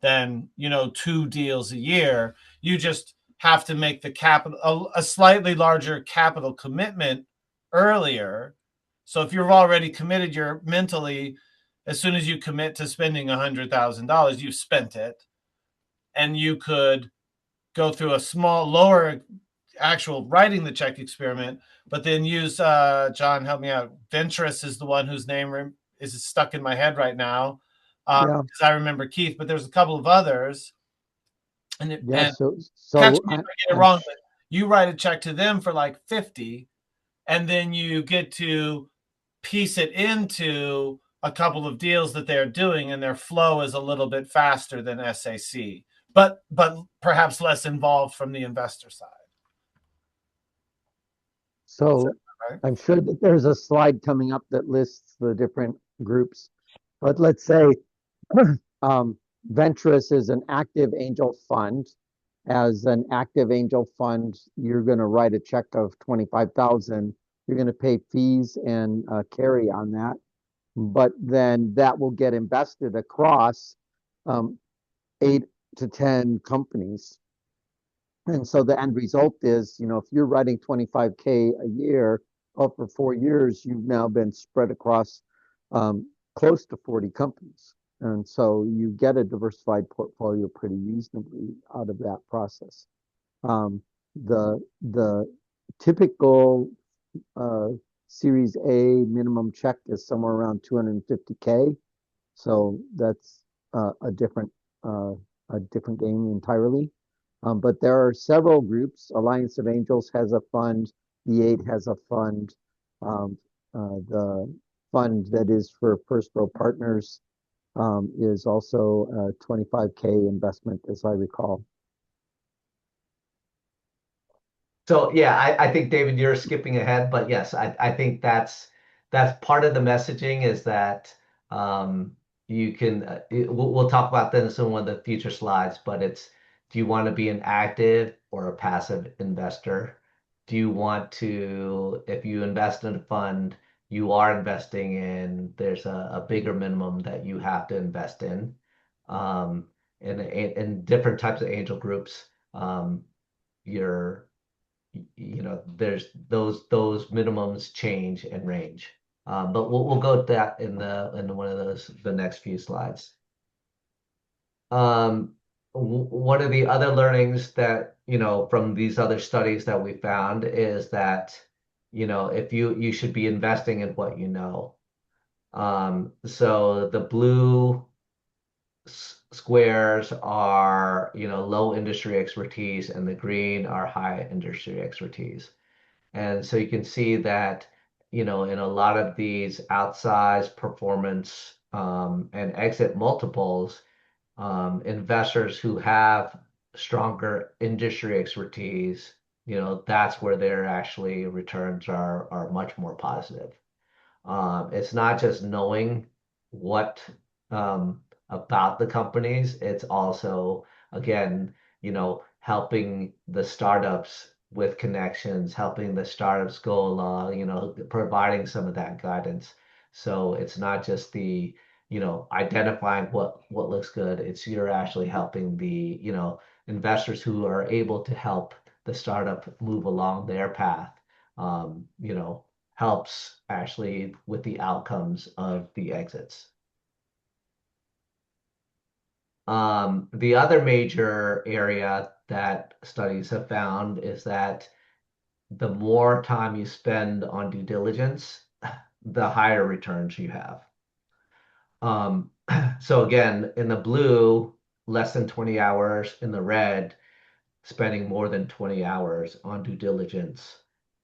than, two deals a year. You just have to make the capital a slightly larger capital commitment earlier. So if you've already committed, you're mentally, as soon as you commit to spending $100,000, you've spent it, and you could go through a small lower actual writing the check experiment, but then use John, help me out. Venturous is the one whose name is stuck in my head right now, Yeah. because I remember Keith, but there's a couple of others, Yeah. and So, catch so me if I, I get it I'm wrong, but you write a check to them for like 50, and then you get to piece it into a couple of deals that they're doing, and their flow is a little bit faster than SAC, but perhaps less involved from the investor side. So Right? I'm sure that there's a slide coming up that lists the different groups. But let's say Venturous is an active angel fund. As an active angel fund, you're going to write a check of 25,000. You're going to pay fees and carry on that, but then that will get invested across 8 to 10 companies. And so the end result is, if you're writing 25K a year, for 4 years, you've now been spread across close to 40 companies. And so you get a diversified portfolio pretty reasonably out of that process. The typical Series A minimum check is somewhere around 250K. So that's a different uh, a different game entirely. But there are several groups. Alliance of Angels has a fund. E8 has a fund. The fund that is for First Row Partners is also a 25K investment, as I recall. So yeah, I think David, you're skipping ahead, but yes, I think that's part of the messaging is that you can we'll talk about this in one of the future slides, but it's do you want to be an active or a passive investor? Do you want to, if you invest in a fund, you are investing in, there's a bigger minimum that you have to invest in. In different types of angel groups, you're there's those minimums change and range. But we'll go to that in one of the next few slides. One of the other learnings that from these other studies that we found is that if you should be investing in what you know. So the blue squares are low industry expertise, and the green are high industry expertise. And so you can see that, in a lot of these outsized performance and exit multiples, investors who have stronger industry expertise, that's where their actually returns are much more positive. It's not just knowing what about the companies, it's also, again, helping the startups with connections, helping the startups go along, providing some of that guidance. So it's not just the, identifying what looks good. It's you're actually helping the, investors who are able to help the startup move along their path. Helps actually with the outcomes of the exits. The other major area that studies have found is that the more time you spend on due diligence, the higher returns you have. So again, in the blue, less than 20 hours. In the red, spending more than 20 hours on due diligence.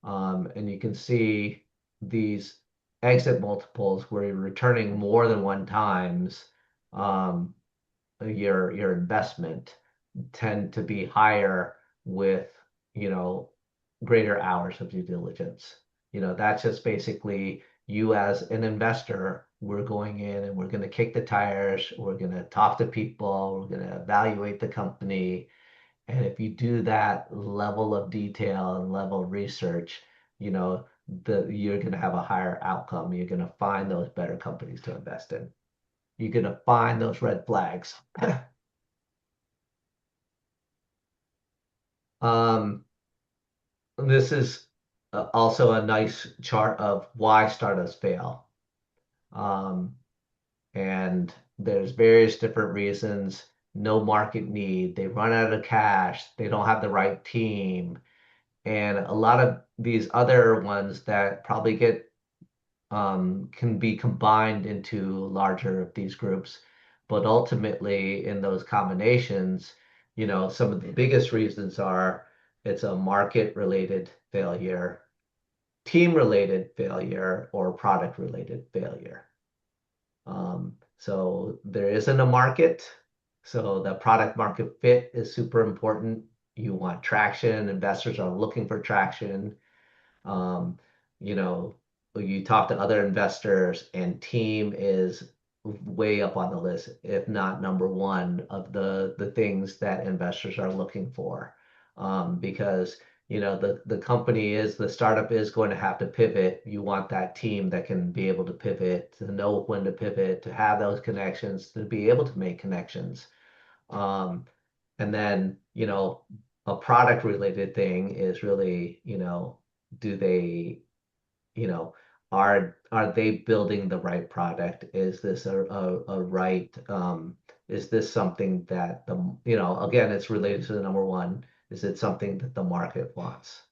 And you can see these exit multiples where you're returning more than one times um, your investment tend to be higher with, you know, greater hours of due diligence. That's just basically you as an investor. We're going in and we're going to kick the tires. We're going to talk to people. We're going to evaluate the company. And if you do that level of detail and level of research, you're going to have a higher outcome. You're going to find those better companies to invest in. You're going to find those red flags. Um, this is also a nice chart of why startups fail. Um, and there's various different reasons. No market need, they run out of cash, they don't have the right team, and a lot of these other ones that probably get can be combined into larger of these groups. But ultimately, in those combinations, some of the biggest reasons are it's a market related failure, team related failure, or product related failure. So there isn't a market. So the product market fit is super important. You want traction. Investors are looking for traction. Um, you know, you talk to other investors, and team is way up on the list, if not number one of the things that investors are looking for. Because the startup is going to have to pivot. You want that team that can be able to pivot, to know when to pivot, to have those connections, to be able to make connections. Um, and then, a product related thing is really, do they, you know, are they building the right product? Is this a right, is this something that again, it's related to the number one, is it something that the market wants?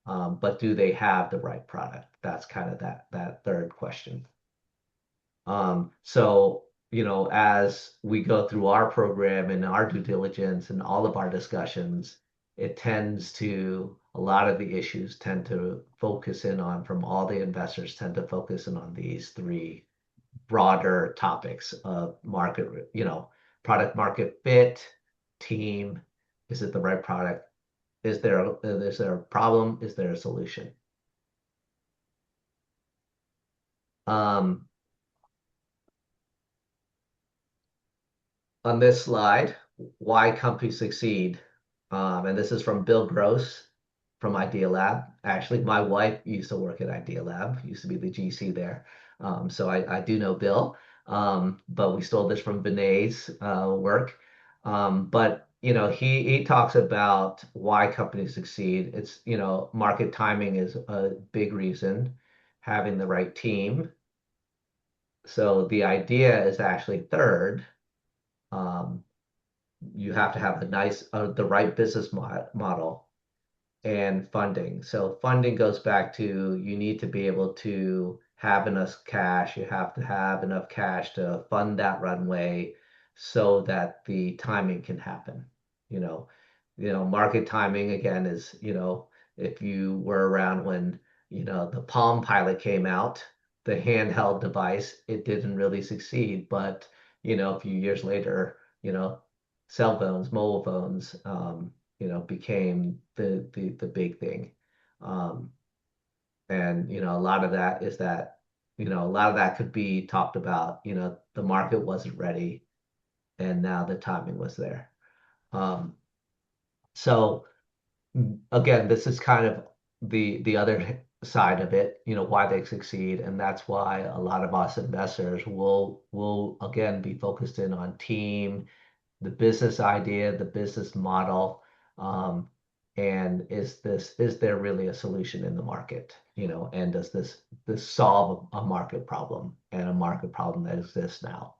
But do they have the right product? That's kind of that third question. So, as we go through our program and our due diligence and all of our discussions, a lot of the issues tend to focus in on, from all the investors, tend to focus in on these three broader topics of product market fit, team, is it the right product? Is there a problem? Is there a solution? Um, on this slide, why companies succeed. And this is from Bill Gross from Idea Lab. Actually, my wife used to work at Idea Lab, used to be the GC there. So I do know Bill, but we stole this from Vinay's work. But he talks about why companies succeed. It's market timing is a big reason, having the right team. So the idea is actually third. Um, you have to have the right business model and funding. So funding goes back to, you need to be able to have enough cash. You have to have enough cash to fund that runway so that the timing can happen. You know, market timing again is, if you were around when, the Palm Pilot came out, the handheld device, it didn't really succeed, but a few years later, cell phones, mobile phones, became the big thing. Um, and a lot of that is that, a lot of that could be talked about, the market wasn't ready and now the timing was there. Um, so again, this is kind of the other side of it, why they succeed, and that's why a lot of us investors will again be focused in on team, the business idea, the business model, and is there really a solution in the market? And does this solve a market problem, and a market problem that exists now?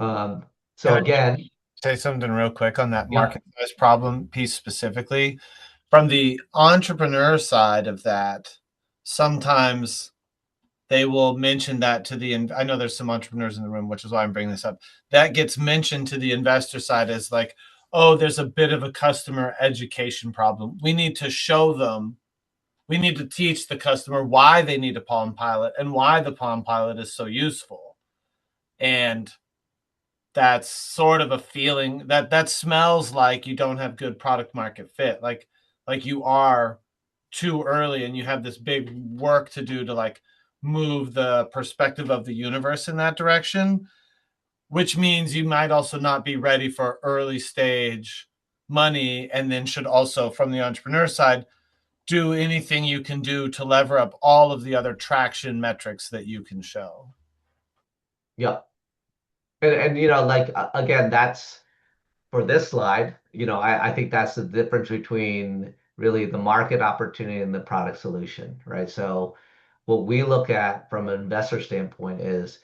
Um, Can so I again, say something real quick on that yeah, market size problem piece specifically? From the entrepreneur side of that, sometimes they will mention that to I know there's some entrepreneurs in the room, which is why I'm bringing this up. That gets mentioned to the investor side as like, oh, there's a bit of a customer education problem. We need to show them, we need to teach the customer why they need a Palm Pilot and why the Palm Pilot is so useful. And that's sort of a feeling that smells like you don't have good product market fit. Like you are too early and you have this big work to do to like move the perspective of the universe in that direction, which means you might also not be ready for early stage money, and then should also, from the entrepreneur side, do anything you can do to lever up all of the other traction metrics that you can show. Yeah. And like again, that's for this slide, I think that's the difference between really the market opportunity and the product solution, right? So what we look at from an investor standpoint is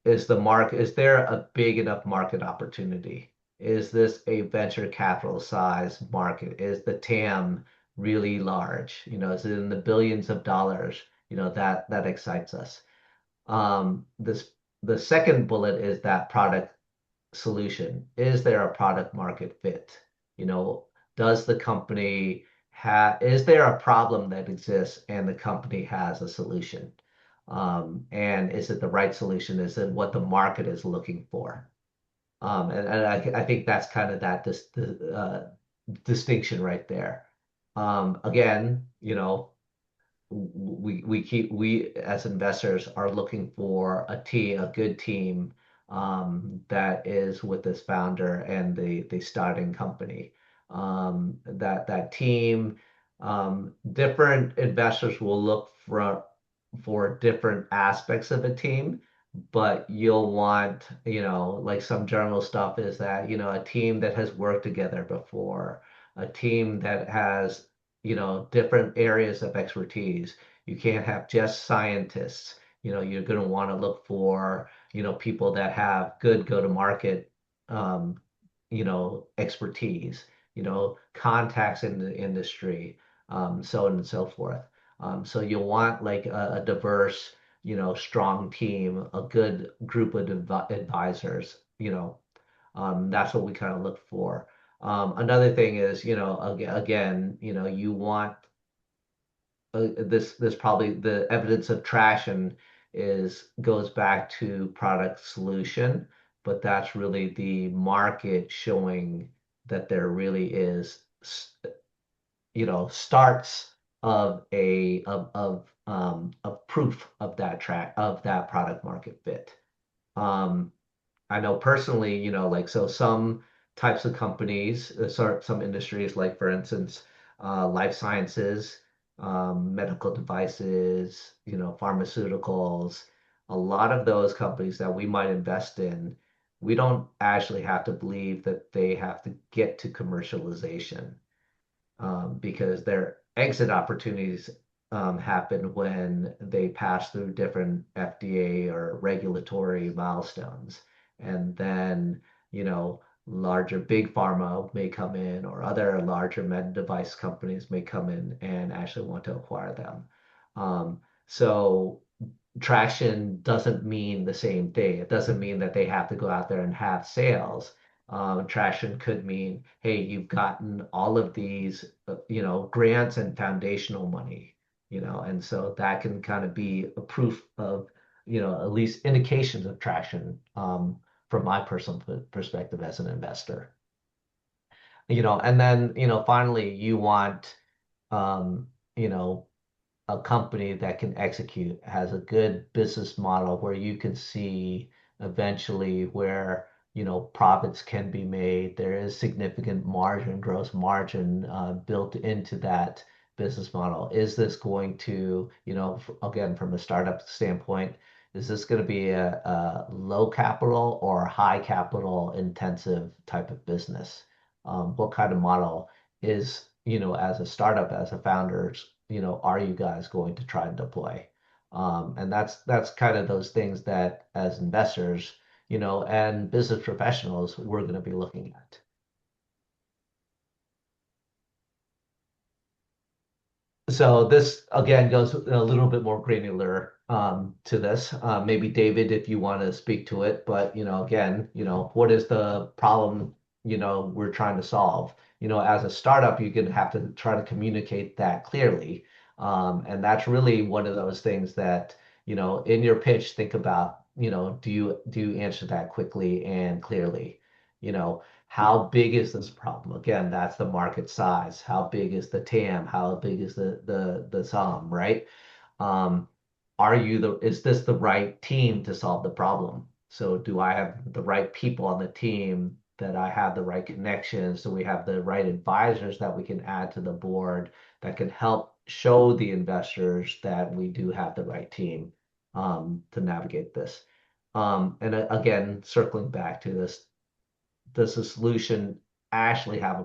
there a big enough market opportunity? Is this a venture capital size market? Is the TAM really large? Is it in the billions of dollars? That excites us. This the second bullet is that product solution. Is there a product market fit? You know, does the company is there a problem that exists and the company has a solution? And is it the right solution? Is it what the market is looking for? And I think that's kind of that distinction right there. Again, we as investors are looking for a good team that is with this founder and the starting company. That team, different investors will look for different aspects of a team, but you'll want, like some general stuff is that, a team that has worked together before, a team that has different areas of expertise. You can't have just scientists. You're going to want to look for, people that have good go-to-market, expertise, contacts in the industry, so on and so forth. So you'll want like a diverse, strong team, a good group of advisors, that's what we kind of look for. Another thing is, again, you want this probably the evidence of traction is goes back to product solution, but that's really the market showing that there really is, starts of proof of that product market fit. Um, I know personally, like so some types of companies, some industries, like for instance, life sciences, medical devices, pharmaceuticals, a lot of those companies that we might invest in, we don't actually have to believe that they have to get to commercialization, because their exit opportunities happen when they pass through different FDA or regulatory milestones. And then, larger big pharma may come in, or other larger med device companies may come in and actually want to acquire them. So traction doesn't mean the same thing. It doesn't mean that they have to go out there and have sales. Traction could mean, hey, you've gotten all of these, grants and foundational money, and so that can kind of be a proof of, at least indications of traction, from my personal perspective as an investor. And then, finally, you want, um, you know, a company that can execute, has a good business model where you can see eventually where, profits can be made. There is significant margin, gross margin, built into that business model. Is this going to, again, from a startup standpoint, is this going to be a low capital or high capital intensive type of business? What kind of model is, as a startup, as a founders, are you guys going to try and deploy? And that's kind of those things that as investors, and business professionals, we're going to be looking at. So this again goes a little bit more granular. to this. Maybe David, if you want to speak to it, but again, what is the problem, we're trying to solve? As a startup, you're gonna have to try to communicate that clearly. And that's really one of those things that, in your pitch, think about, do you answer that quickly and clearly? How big is this problem? Again, that's the market size. How big is the TAM? How big is the sum, right? Um, is this the right team to solve the problem? So do I have the right people on the team, that I have the right connections? So we have the right advisors that we can add to the board that can help show the investors that we do have the right team to navigate this. And again, circling back to this, does the solution actually have a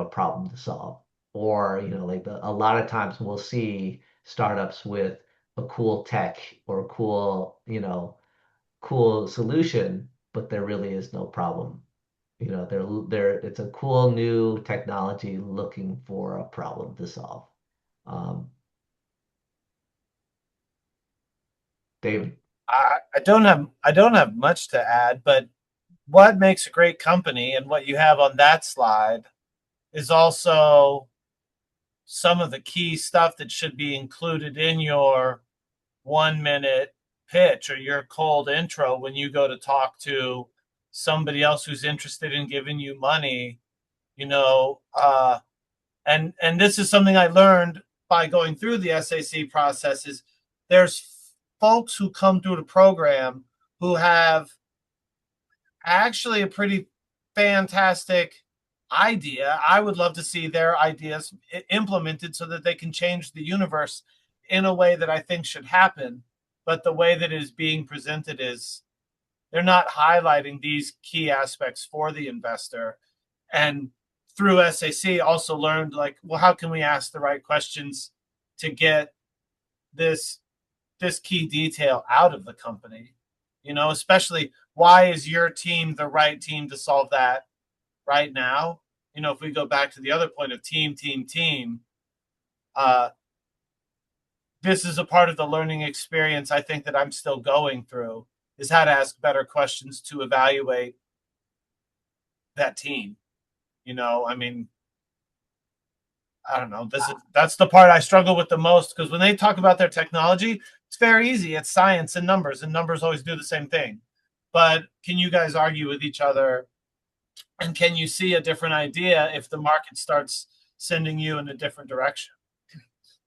problem to solve? Or, like a lot of times we'll see startups with a cool tech or a cool solution, but there really is no problem. It's a cool new technology looking for a problem to solve. Um, David, I don't have much to add, but what makes a great company and what you have on that slide is also some of the key stuff that should be included in your 1 minute pitch or your cold intro when you go to talk to somebody else who's interested in giving you money. you know uh and this is something I learned by going through the SAC process. Is there's folks who come through the program who have actually a pretty fantastic idea. I would love to see their ideas implemented so that they can change the universe in a way that I think should happen. But the way that it is being presented is they're not highlighting these key aspects for the investor. And through SAC, also learned, like, well, how can we ask the right questions to get this this key detail out of the company? Especially, why is your team the right team to solve that right now? If we go back to the other point of team, team, team, uh, this is a part of the learning experience I think that I'm still going through, is how to ask better questions to evaluate that team. I mean, I don't know. That's the part I struggle with the most, because when they talk about their technology, it's very easy. It's science and numbers always do the same thing. But can you guys argue with each other, and can you see a different idea if the market starts sending you in a different direction?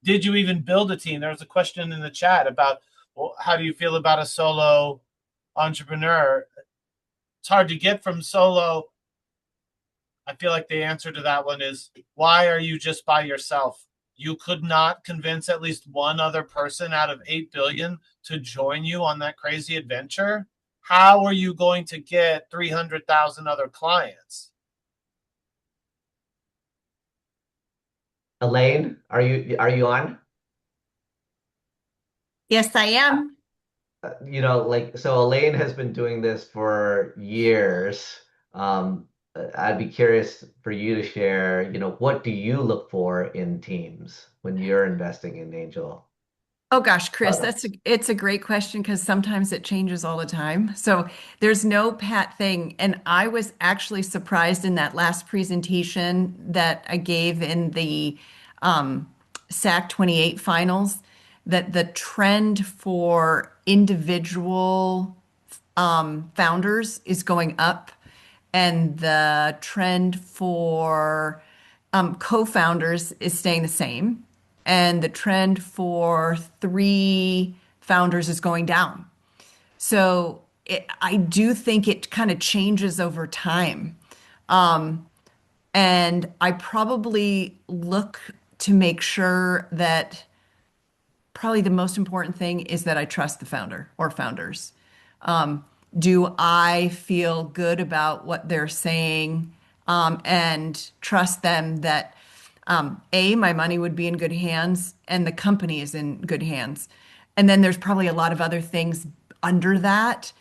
Did you even build a team? There was a question in the chat about, well, how do you feel about a solo entrepreneur? It's hard to get from solo. I feel like the answer to that one is, why are you just by yourself? You could not convince at least one other person out of 8 billion to join you on that crazy adventure. How are you going to get 300,000 other clients? Elaine, are you on? Yes, I am. So Elaine has been doing this for years. I'd be curious for you to share, what do you look for in teams when you're investing in angel Oh gosh, Chris, startups? it's a great question because sometimes it changes all the time. So there's no pat thing. And I was actually surprised in that last presentation that I gave in the um, SAC 28 finals, that the trend for individual founders is going up, and the trend for co-founders is staying the same, and the trend for three founders is going down. So I do think it kind of changes over time. And I probably look to make sure that probably the most important thing is that I trust the founder or founders. Do I feel good about what they're saying, and trust them that A, my money would be in good hands and the company is in good hands. And then there's probably a lot of other things under that.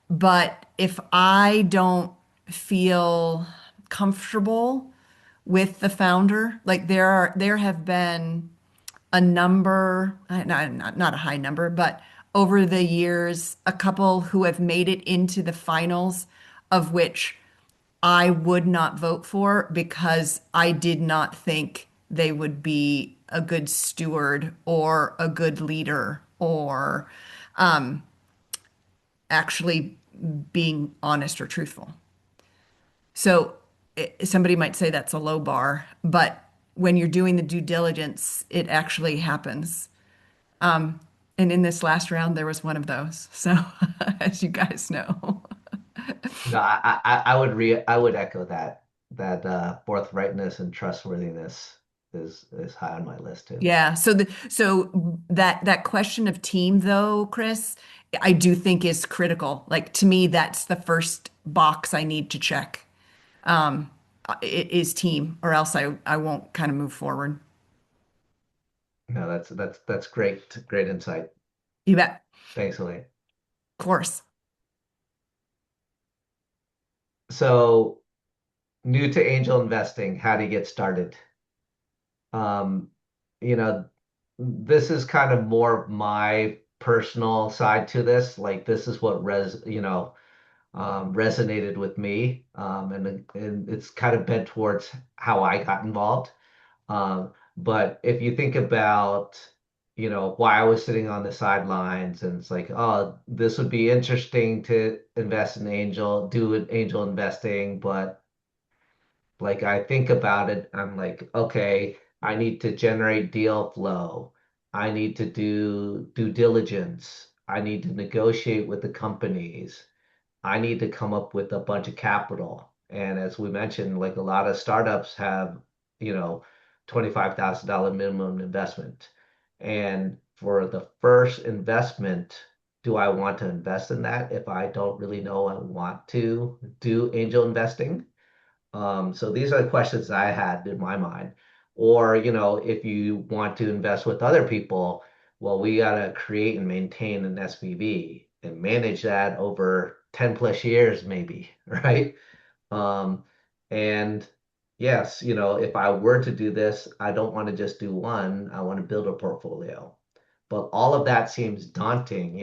But if I don't feel comfortable with the founder, like there have been a number, not a high number, but over the years, a couple who have made it into the finals, of which I would not vote for because I did not think they would be a good steward or a good leader or actually being honest or truthful. So somebody might say that's a low bar, but when you're doing the due diligence, it actually happens. And in this last round, there was one of those. So, as you guys know. No, I would echo that forthrightness and trustworthiness is high on my list too. Yeah. So that question of team though, Chris, I do think is critical. Like to me, that's the first box I need to check. It is team, or else I won't kind of move forward. No, that's great insight. You bet. Thanks, Elaine. Of course. So, new to angel investing, how do you get started? Um, you know, this is kind of more of my personal side to this. Like this is what resonated with me, and it's kind of bent towards how I got involved. But if you think about, why I was sitting on the sidelines, and it's like, oh, this would be interesting to invest in do an angel investing, but like I think about it, I'm like, okay, I need to generate deal flow. I need to do due diligence. I need to negotiate with the companies. I need to come up with a bunch of capital. And as we mentioned, like a lot of startups have, you know, $25,000 minimum investment. And for the first investment, do I want to invest in that if I don't really know I want to do angel investing? So these are the questions I had in my mind. Or, if you want to invest with other people, well, we got to create and maintain an SPV and manage that over 10 plus years, maybe, right? Um, and yes, if I were to do this, I don't want to just do one, I want to build a portfolio. But all of that seems daunting,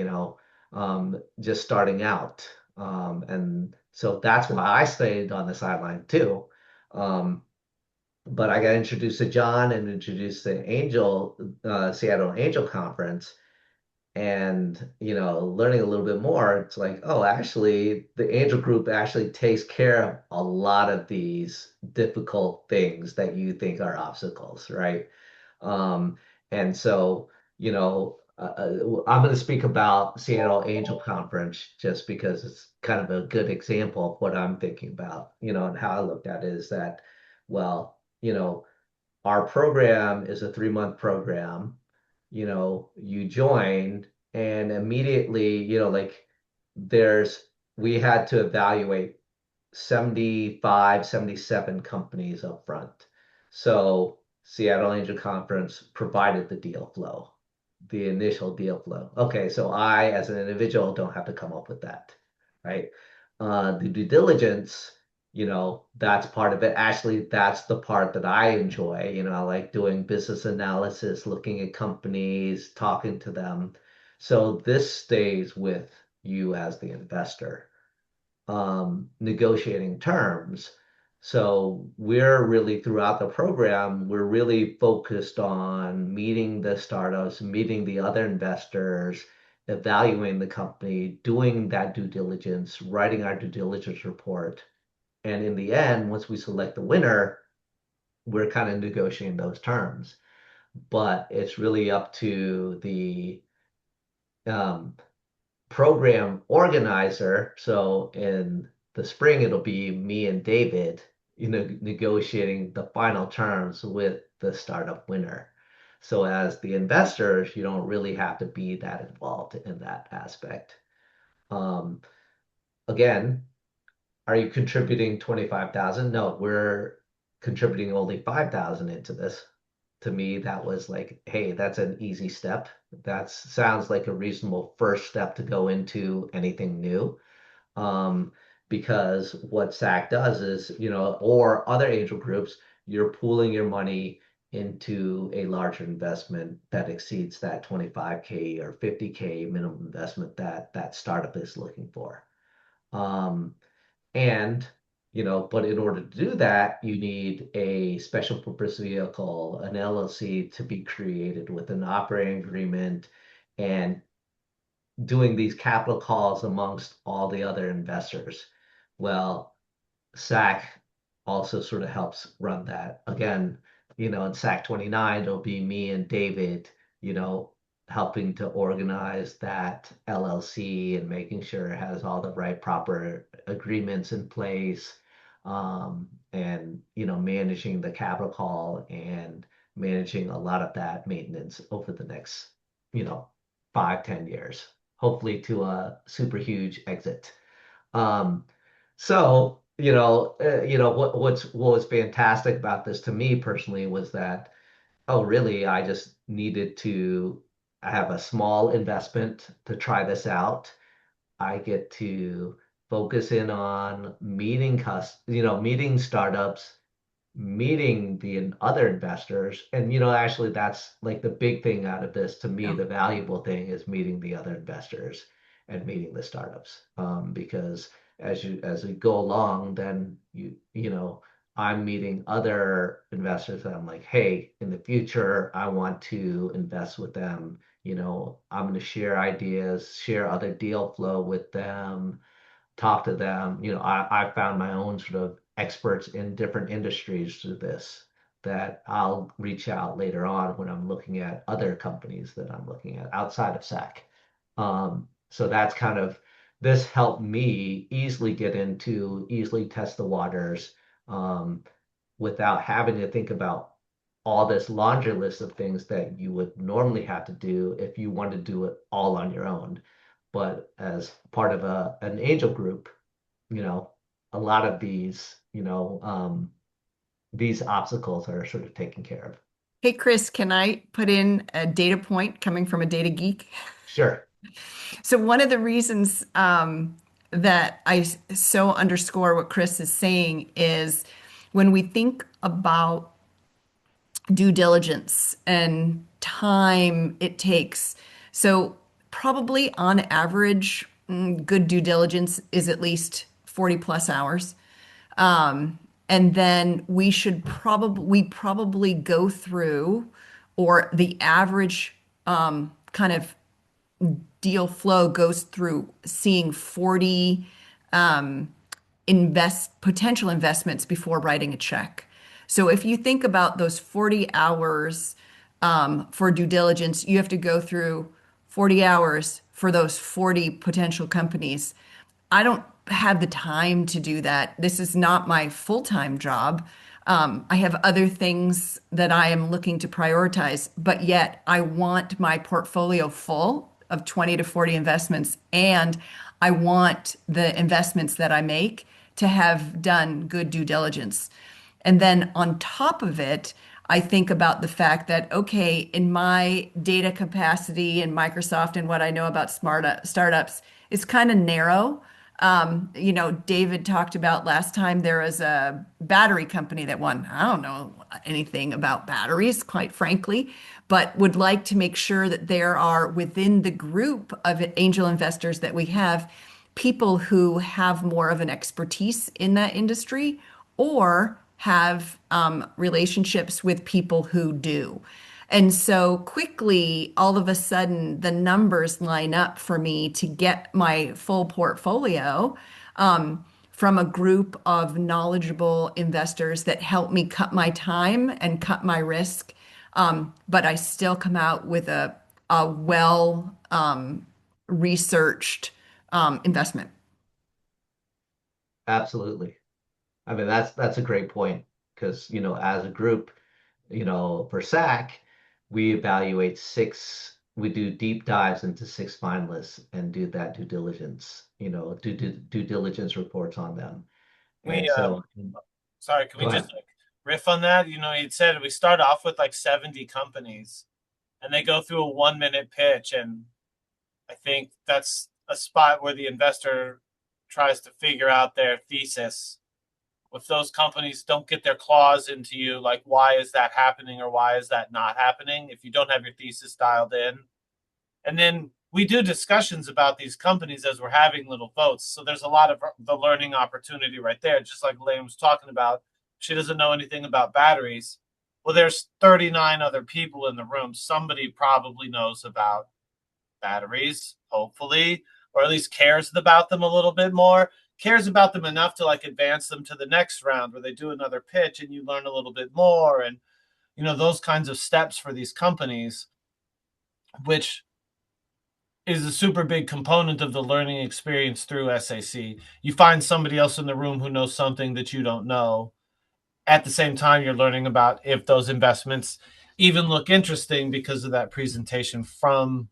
just starting out. And so that's why I stayed on the sideline too. Um, but I got introduced to John and introduced to Seattle Angel Conference, and learning a little bit more, it's like, oh, actually the angel group actually takes care of a lot of these difficult things that you think are obstacles, right? um and so I'm going to speak about Seattle Angel Conference just because it's kind of a good example of what I'm thinking about, and how I looked at it is that, well, our program is a 3-month program. You join and immediately, like there's we had to evaluate 75, 77 companies up front. So Seattle Angel Conference provided the deal flow, the initial deal flow. Okay, so I, as an individual, don't have to come up with that, right? The due diligence, that's part of it. Actually, that's the part that I enjoy. I like doing business analysis, looking at companies, talking to them. So this stays with you as the investor, negotiating terms. So we're really throughout the program, we're really focused on meeting the startups, meeting the other investors, evaluating the company, doing that due diligence, writing our due diligence report. And in the end, once we select the winner, we're kind of negotiating those terms. But it's really up to the um, program organizer. So in the spring, it'll be me and David, negotiating the final terms with the startup winner. So as the investors, you don't really have to be that involved in that aspect. Um, Again, are you contributing 25,000? No, we're contributing only 5,000 into this. To me, that was like, hey, that's an easy step. That sounds like a reasonable first step to go into anything new. Um, because what SAC does is, or other angel groups, you're pooling your money into a larger investment that exceeds that 25K or 50K minimum investment that that startup is looking for. Um, and, but in order to do that, you need a special purpose vehicle, an LLC to be created with an operating agreement and doing these capital calls amongst all the other investors. Well, SAC also sort of helps run that. Again, in SAC 29, it'll be me and David, you know, helping to organize that LLC and making sure it has all the right proper agreements in place. And, managing the capital call and managing a lot of that maintenance over the next, you know, 5, 10 years, hopefully to a super huge exit. Um, so, what was fantastic about this to me personally was that, oh, really, I just needed to have a small investment to try this out. I get to focus in on meeting startups, meeting the other investors. And, actually, that's like the big thing out of this to me. Yeah. The valuable thing is meeting the other investors and meeting the startups. Because as we go along, then I'm meeting other investors that I'm like, hey, in the future, I want to invest with them. I'm going to share ideas, share other deal flow with them, talk to them. I found my own sort of experts in different industries through this that I'll reach out later on when I'm looking at other companies that I'm looking at outside of SAC. So that's kind of this helped me easily test the waters, um, without having to think about all this laundry list of things that you would normally have to do if you want to do it all on your own. But as part of an angel group, you know, a lot of these obstacles are sort of taken care of. Hey, Chris, can I put in a data point coming from a data geek? Sure. So one of the reasons that so underscore what Chris is saying is when we think about due diligence and time it takes. So probably on average, good due diligence is at least 40 plus hours. And then we probably go through, or the average kind of deal flow goes through seeing 40 potential investments before writing a check. So if you think about those 40 hours for due diligence, you have to go through 40 hours for those 40 potential companies. I don't have the time to do that. This is not my full-time job. I have other things that I am looking to prioritize, but yet I want my portfolio full of 20 to 40 investments, and I want the investments that I make to have done good due diligence. And then on top of it, I think about the fact that, okay, in my data capacity in Microsoft and what I know about startups is kind of narrow. David talked about last time there was a battery company that won. I don't know anything about batteries, quite frankly, but would like to make sure that there are within the group of angel investors that we have people who have more of an expertise in that industry or have relationships with people who do. And so quickly, all of a sudden, the numbers line up for me to get my full portfolio from a group of knowledgeable investors that help me cut my time and cut my risk. But I still come out with a well researched investment. Absolutely. I mean, that's a great point because, as a group, for SAC, we do deep dives into 6 finalists and do that due diligence, due diligence reports on them. We And so, sorry, can we go just ahead. like riff on that? You'd said we start off with like 70 companies and they go through a 1 minute pitch. And I think that's a spot where the investor tries to figure out their thesis. if those companies don't get their claws into you, like why is that happening or why is that not happening? If you don't have your thesis dialed in, and then we do discussions about these companies as we're having little votes. So there's a lot of the learning opportunity right there. Just like Lane was talking about, she doesn't know anything about batteries. Well, there's 39 other people in the room. Somebody probably knows about batteries, hopefully, or at least cares about them a little bit more, cares about them enough to like advance them to the next round where they do another pitch and you learn a little bit more. And, those kinds of steps for these companies, which is a super big component of the learning experience through SAC. You find somebody else in the room who knows something that you don't know. At the same time, you're learning about if those investments even look interesting because of that presentation from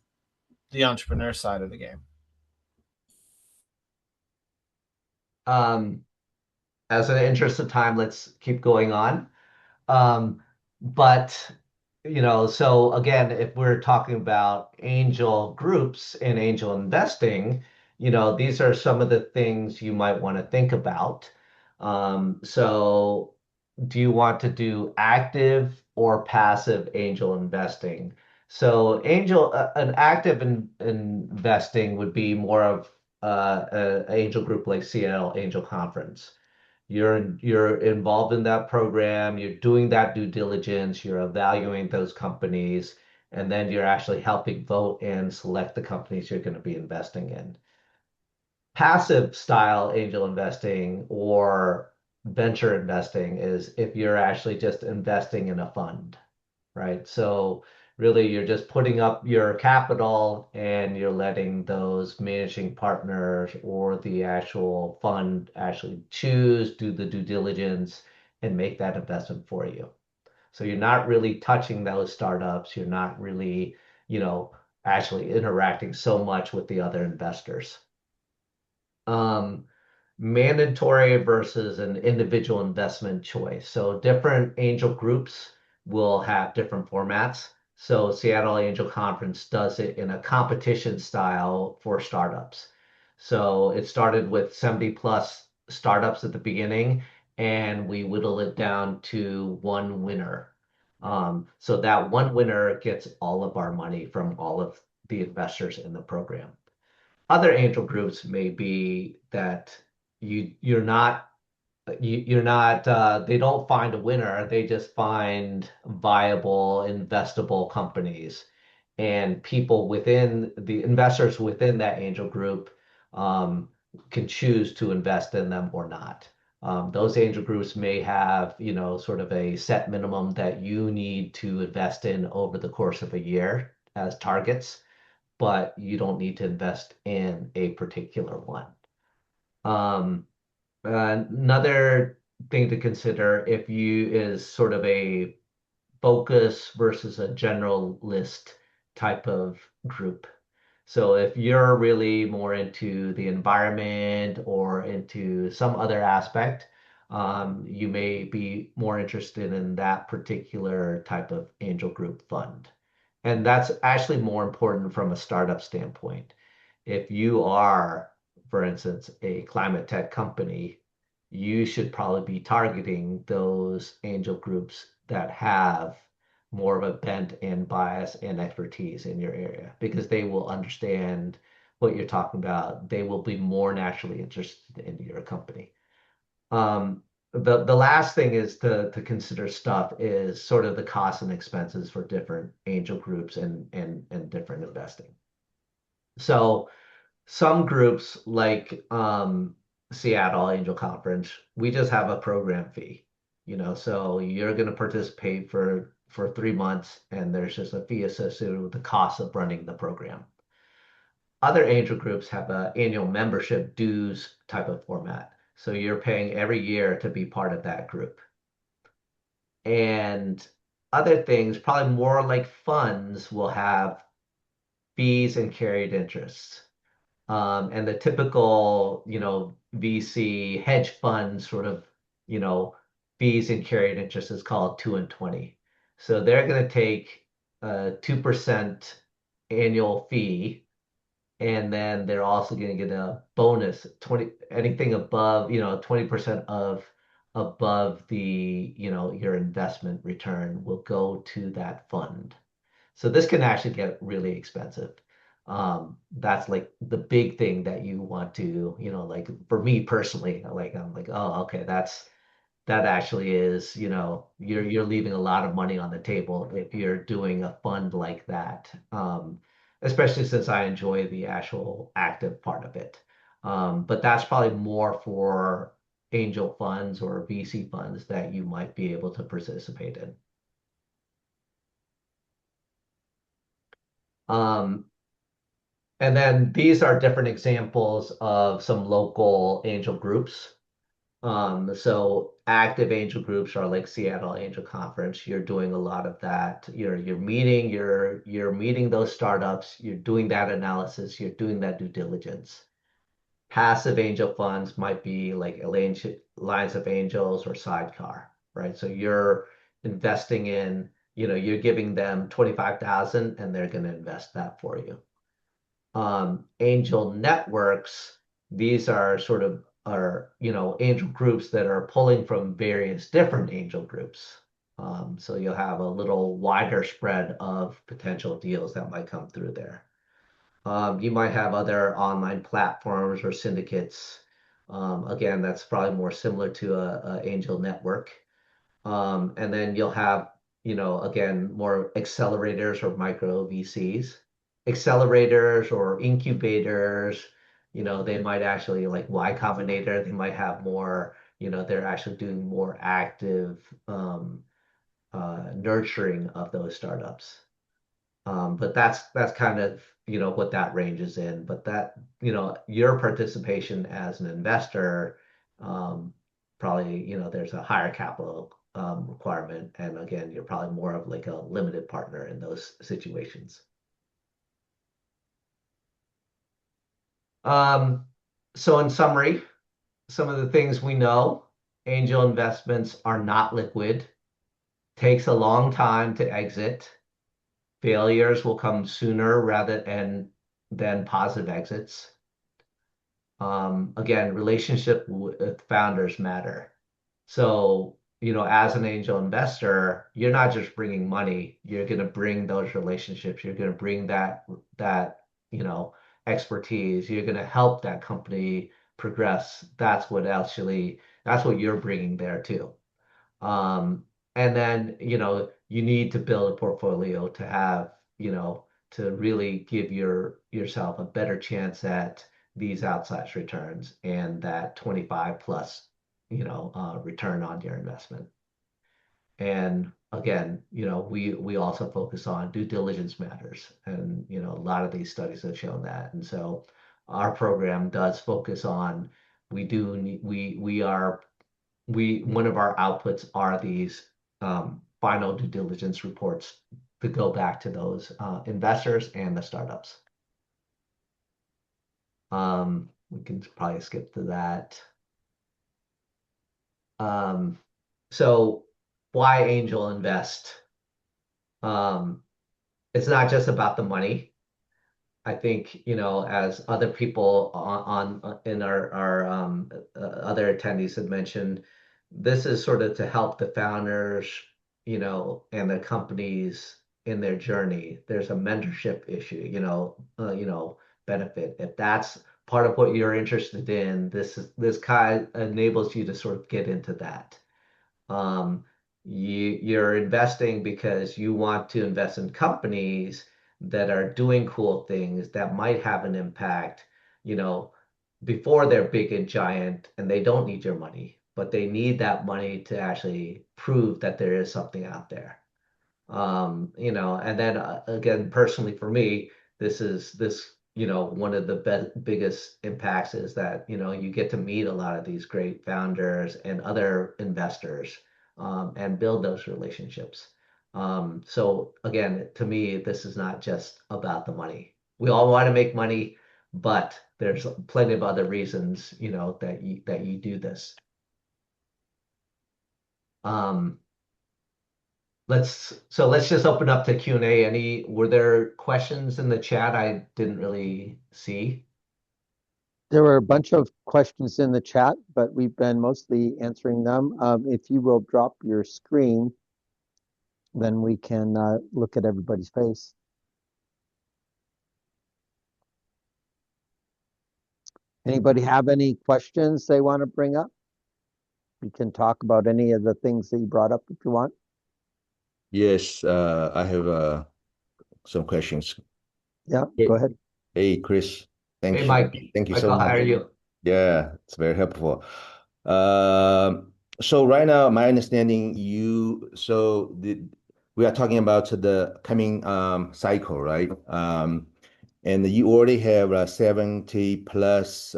the entrepreneur side of the game. Um, as an interest of time, let's keep going on. Um, but so again, if we're talking about angel groups and angel investing, these are some of the things you might want to think about. So do you want to do active or passive angel investing? So an active investing would be more of an angel group like Seattle Angel Conference. You're involved in that program, you're doing that due diligence, you're evaluating those companies, and then you're actually helping vote and select the companies you're going to be investing in. Passive style angel investing or venture investing is if you're actually just investing in a fund, right? So really you're just putting up your capital and you're letting those managing partners or the actual fund actually choose, do the due diligence, and make that investment for you. So you're not really touching those startups. You're not really, you know, actually interacting so much with the other investors. Um, Mandatory versus an individual investment choice. So different angel groups will have different formats. So Seattle Angel Conference does it in a competition style for startups. So it started with 70 plus startups at the beginning, and we whittle it down to one winner. So that one winner gets all of our money from all of the investors in the program. Other angel groups may be that you're not you're not they don't find a winner, they just find viable investable companies, and people within the investors within that angel group um, can choose to invest in them or not. Those angel groups may have sort of a set minimum that you need to invest in over the course of a year as targets, but you don't need to invest in a particular one. Um, Another thing to consider if you is sort of a focus versus a generalist type of group. So if you're really more into the environment or into some other aspect, you may be more interested in that particular type of angel group fund. And that's actually more important from a startup standpoint. If you are, for instance, a climate tech company, you should probably be targeting those angel groups that have more of a bent and bias and expertise in your area because they will understand what you're talking about. They will be more naturally interested in your company. The last thing is to consider stuff is sort of the costs and expenses for different angel groups and different investing. So some groups like Seattle Angel Conference, we just have a program fee, so you're going to participate for 3 months, and there's just a fee associated with the cost of running the program. Other angel groups have an annual membership dues type of format, so you're paying every year to be part of that group. And other things, probably more like funds, will have fees and carried interests. And the typical, VC hedge fund sort of, you know, fees and carried interest is called 2 and 20. So they're going to take a 2% annual fee, and then they're also going to get a bonus 20, anything above, 20% of above the, your investment return will go to that fund. So this can actually get really expensive. That's like the big thing that you want to, like for me personally, like I'm like, oh, okay, that actually is, you're leaving a lot of money on the table if you're doing a fund like that. Especially since I enjoy the actual active part of it. But that's probably more for angel funds or VC funds that you might be able to participate in. Um, and then these are different examples of some local angel groups. So active angel groups are like Seattle Angel Conference. You're doing a lot of that. You're meeting those startups. You're doing that analysis. You're doing that due diligence. Passive angel funds might be like Alliance of Angels or Sidecar, right? So you're investing in, you're giving them 25,000 and they're going to invest that for you. Angel networks, these are sort of angel groups that are pulling from various different angel groups. So you'll have a little wider spread of potential deals that might come through there. You might have other online platforms or syndicates. Again, that's probably more similar to a angel network. And then you'll have, again, more accelerators or micro VCs. Accelerators or incubators, they might actually like Y Combinator, they might have more, they're actually doing more active nurturing of those startups. But that's kind of, what that ranges in. But that, your participation as an investor, probably, there's a higher capital requirement. And again, you're probably more of like a limited partner in those situations. Um, so in summary, some of the things we know, angel investments are not liquid, takes a long time to exit. Failures will come sooner rather than positive exits. Again, relationship with founders matter. So, as an angel investor, you're not just bringing money, you're going to bring those relationships. You're going to bring that, expertise. You're going to help that company progress. That's what you're bringing there too. Um, and then, you need to build a portfolio to have, to really give yourself a better chance at these outsized returns and that 25 plus, return on your investment. And again, we also focus on due diligence matters. And, a lot of these studies have shown that. And so our program does focus on, we do, need- we are one of our outputs are these final due diligence reports to go back to those investors and the startups. We can probably skip to that. Um, so why angel invest? Um, it's not just about the money. I think, as other people in our other attendees had mentioned, this is sort of to help the founders, and the companies in their journey. There's a mentorship issue, benefit. If that's part of what you're interested in, this kind enables you to sort of get into that. Um, you're investing because you want to invest in companies that are doing cool things that might have an impact, you know, before they're big and giant and they don't need your money, but they need that money to actually prove that there is something out there. And then again, personally for me, this, one of the biggest impacts is that, you get to meet a lot of these great founders and other investors, and build those relationships. So again, to me, this is not just about the money. We all want to make money, but there's plenty of other reasons, that you do this. Um, let's just open up to Q&A. Were there questions in the chat I didn't really see? There were a bunch of questions in the chat, but we've been mostly answering them. If you will drop your screen, then we can look at everybody's face. Anybody have any questions they want to bring up? We can talk about any of the things that you brought up if you want. Yes, I have some questions. Yeah, Hey, go ahead. hey, Chris, Hey, thank you. Mike. Thank you so Michael, how are much. you? Yeah, it's very helpful. So right now, my understanding, we are talking about the coming cycle, right? And you already have 70 plus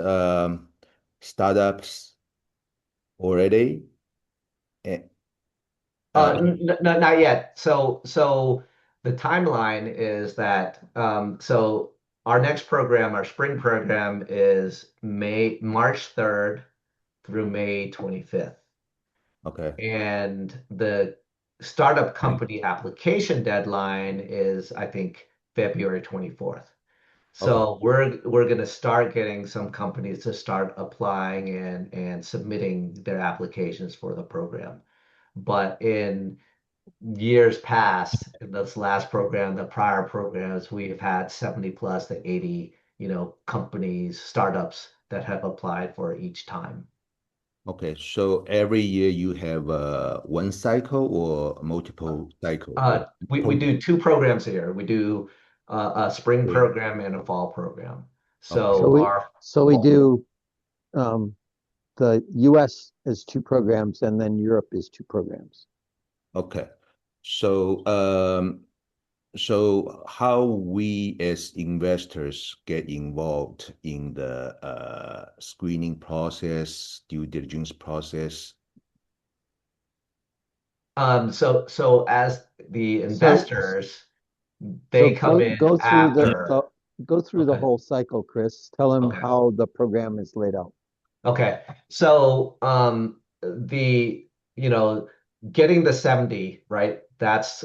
startups already. Eh, Uh, Not yet. So the timeline is that so our next program, our spring program, is March 3rd through May 25th. okay, And the startup company application deadline is, I think, February 24th. okay, So we're going to start getting some companies to start applying and submitting their applications for the program. But in years past, in this last program, the prior programs, we've had 70 plus to 80, companies, startups that have applied for each time. okay. So every year you have one cycle or multiple cycle? We do two programs here. We do a spring Okay, program and a fall program. okay, So So we our so we do um, the US is two programs and then Europe is two programs. okay. So so how we as investors get involved in the screening process, due diligence process? so as the So investors, so they come in go through after. go through the Okay. whole cycle, Chris. Tell him Okay. how the program is laid out. Okay. So the getting the 70, right? That's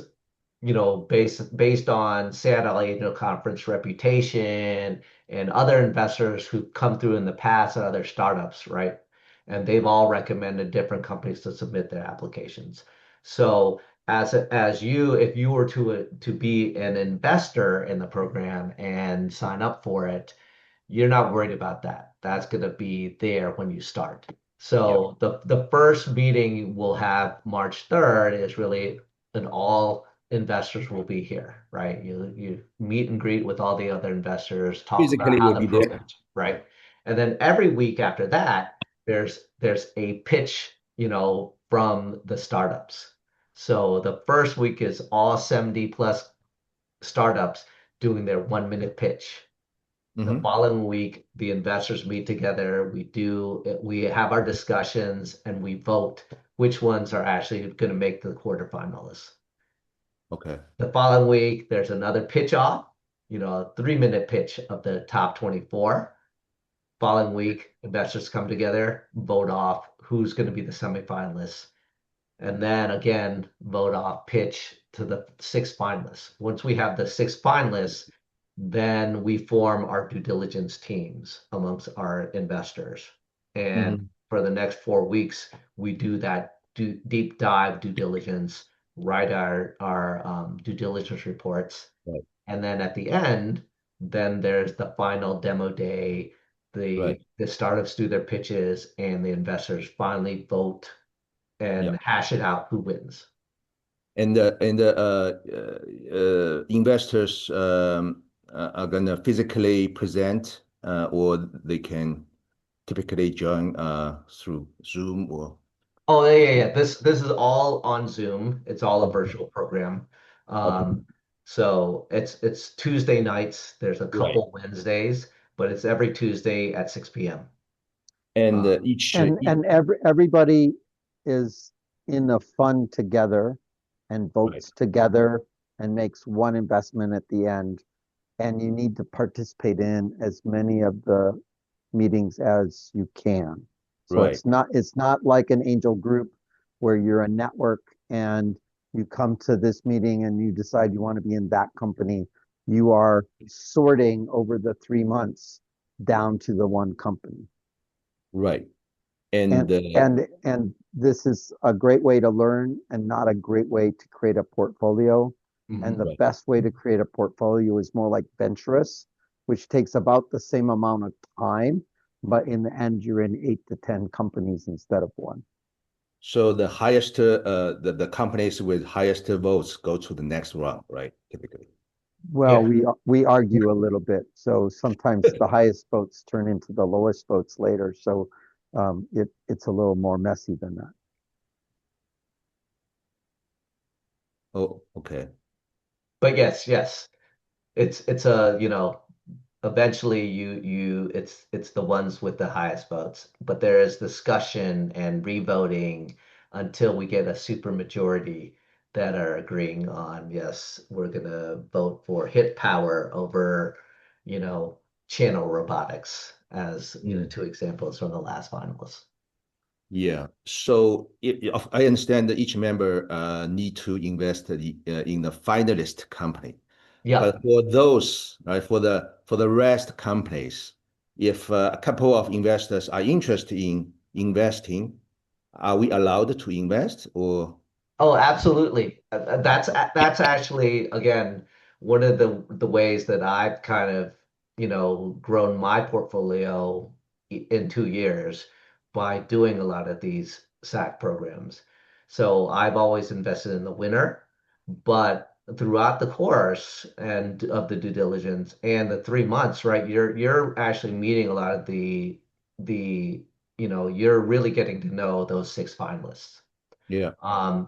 based on Seattle Angel Conference reputation and other investors who come through in the past and other startups, right? And they've all recommended different companies to submit their applications. So if you were to be an investor in the program and sign up for it, you're not worried about that. That's going to be there when you start. Yeah, So the first meeting we'll have March 3rd is really an all investors will be here, right? You meet and greet with all the other investors, talk about physically how will the be there. program's, right? And then every week after that, there's a pitch, from the startups. So the first week is all 70 plus startups doing their 1 minute pitch. The Hmm. following week, the investors meet together. We have our discussions and we vote which ones are actually going to make the quarterfinalists. Okay. The following week, there's another pitch off, a 3 minute pitch of the top 24. Following week, investors come together, vote off who's going to be the semifinalists, and then again, vote off pitch to the six finalists. Once we have the six finalists, then we form our due diligence teams amongst our investors. And Hmm. for the next 4 weeks, we do that deep dive due diligence, write our due diligence reports. Right, And then at the end, then there's the final demo day. The right. the startups do their pitches and the investors finally vote Yeah. and hash it out who wins. And the investors are gonna physically present, or they can typically join through Zoom or. Oh yeah, yeah, yeah. This is all on Zoom. It's all a Okay. virtual program. Okay. So it's Tuesday nights. There's a Right. couple Wednesdays, but it's every Tuesday at 6 p.m. And Um, And everybody is in a fund together and right, votes together and makes one investment at the end. And you need to participate in as many of the meetings as you can. So right, it's not like an angel group where you're a network and you come to this meeting and you decide you want to be in that company. You are sorting over the 3 months down to the one company. Right. And And this is a great way to learn and not a great way to create a portfolio. And the Mhm. right. best way to create a portfolio is more like venturous, which takes about the same amount of time, but in the end, you're in 8 to 10 companies instead of one. So the highest, the companies with highest votes go to the next round, right? Typically. Well, Yeah. we argue a little bit, so sometimes the highest votes turn into the lowest votes later. So it's a little more messy than that. Oh, okay. But yes, it's a, eventually it's the ones with the highest votes. But there is discussion and revoting until we get a super majority that are agreeing on, yes, we're gonna vote for hit power over, you know, channel robotics as, Mm. two examples from the last finalists. Yeah. So I understand that each member need to invest in the finalist company. Yeah. But for those, right, for the rest companies, if a couple of investors are interested in investing, are we allowed to invest or? Oh, absolutely. That's actually again one of the ways that I've kind of, grown my portfolio in 2 years by doing a lot of these SAC programs. So I've always invested in the winner, but throughout the course and of the due diligence and the 3 months, right, you're actually meeting a lot of the you're really getting to know those six finalists. Yeah.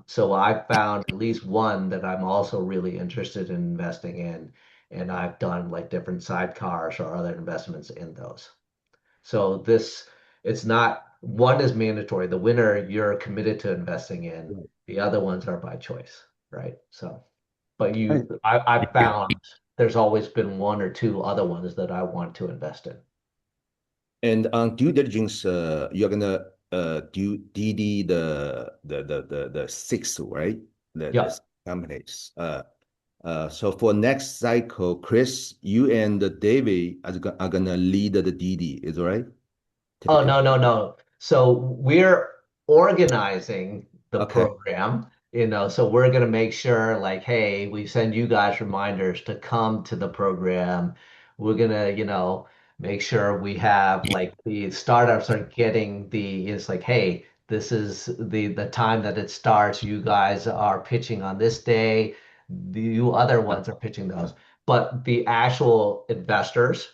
So I found at least one that I'm also really interested in investing in, and I've done like different sidecars or other investments in those. So it's not one is mandatory. The winner you're committed to investing in. Right. The other ones are by choice, right? So, but Right. I've found there's always been one or two other ones that I want to invest in. And on due diligence, you're gonna do DD the six, right? The Yeah. six companies. So for next cycle, Chris, you and David are gonna lead the DD, is right? Oh, Typically. no, no, no. So we're organizing the Okay. program, so we're going to make sure, like, hey, we send you guys reminders to come to the program. We're going to, make sure we have like the startups are getting it's like, hey, this is the time that it starts. You guys are pitching on this day. The other ones are pitching those. But the actual investors,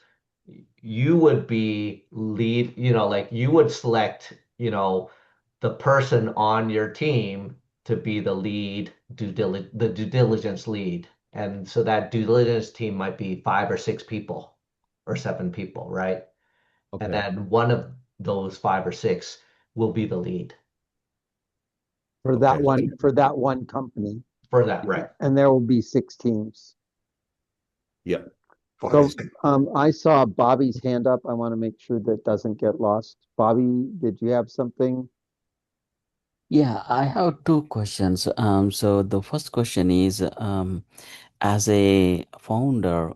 you would be lead, like you would select, the person on your team to be the lead the due diligence lead. And so that due diligence team might be 5 or 6 people or 7 people, right? And Okay. then one of those 5 or 6 will be the lead Okay. For that one company, for that, right? and there will be 6 teams. Yeah. Okay. So I saw Bobby's hand up. I want to make sure that doesn't get lost. Bobby, did you have something? Yeah, I have two questions. So the first question is, as a founder,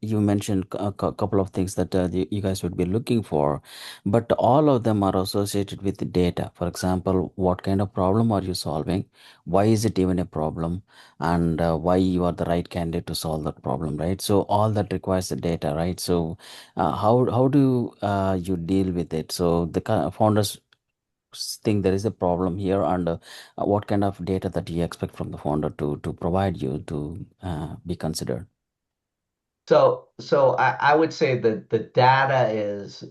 you mentioned a couple of things that you guys would be looking for, but all of them are associated with the data. For example, what kind of problem are you solving? Why is it even a problem? And why you are the right candidate to solve that problem, right? So all that requires the data, right? So how do you deal with it? So the founders think there is a problem here, and what kind of data that you expect from the founder to provide you to be considered. So I would say that the data is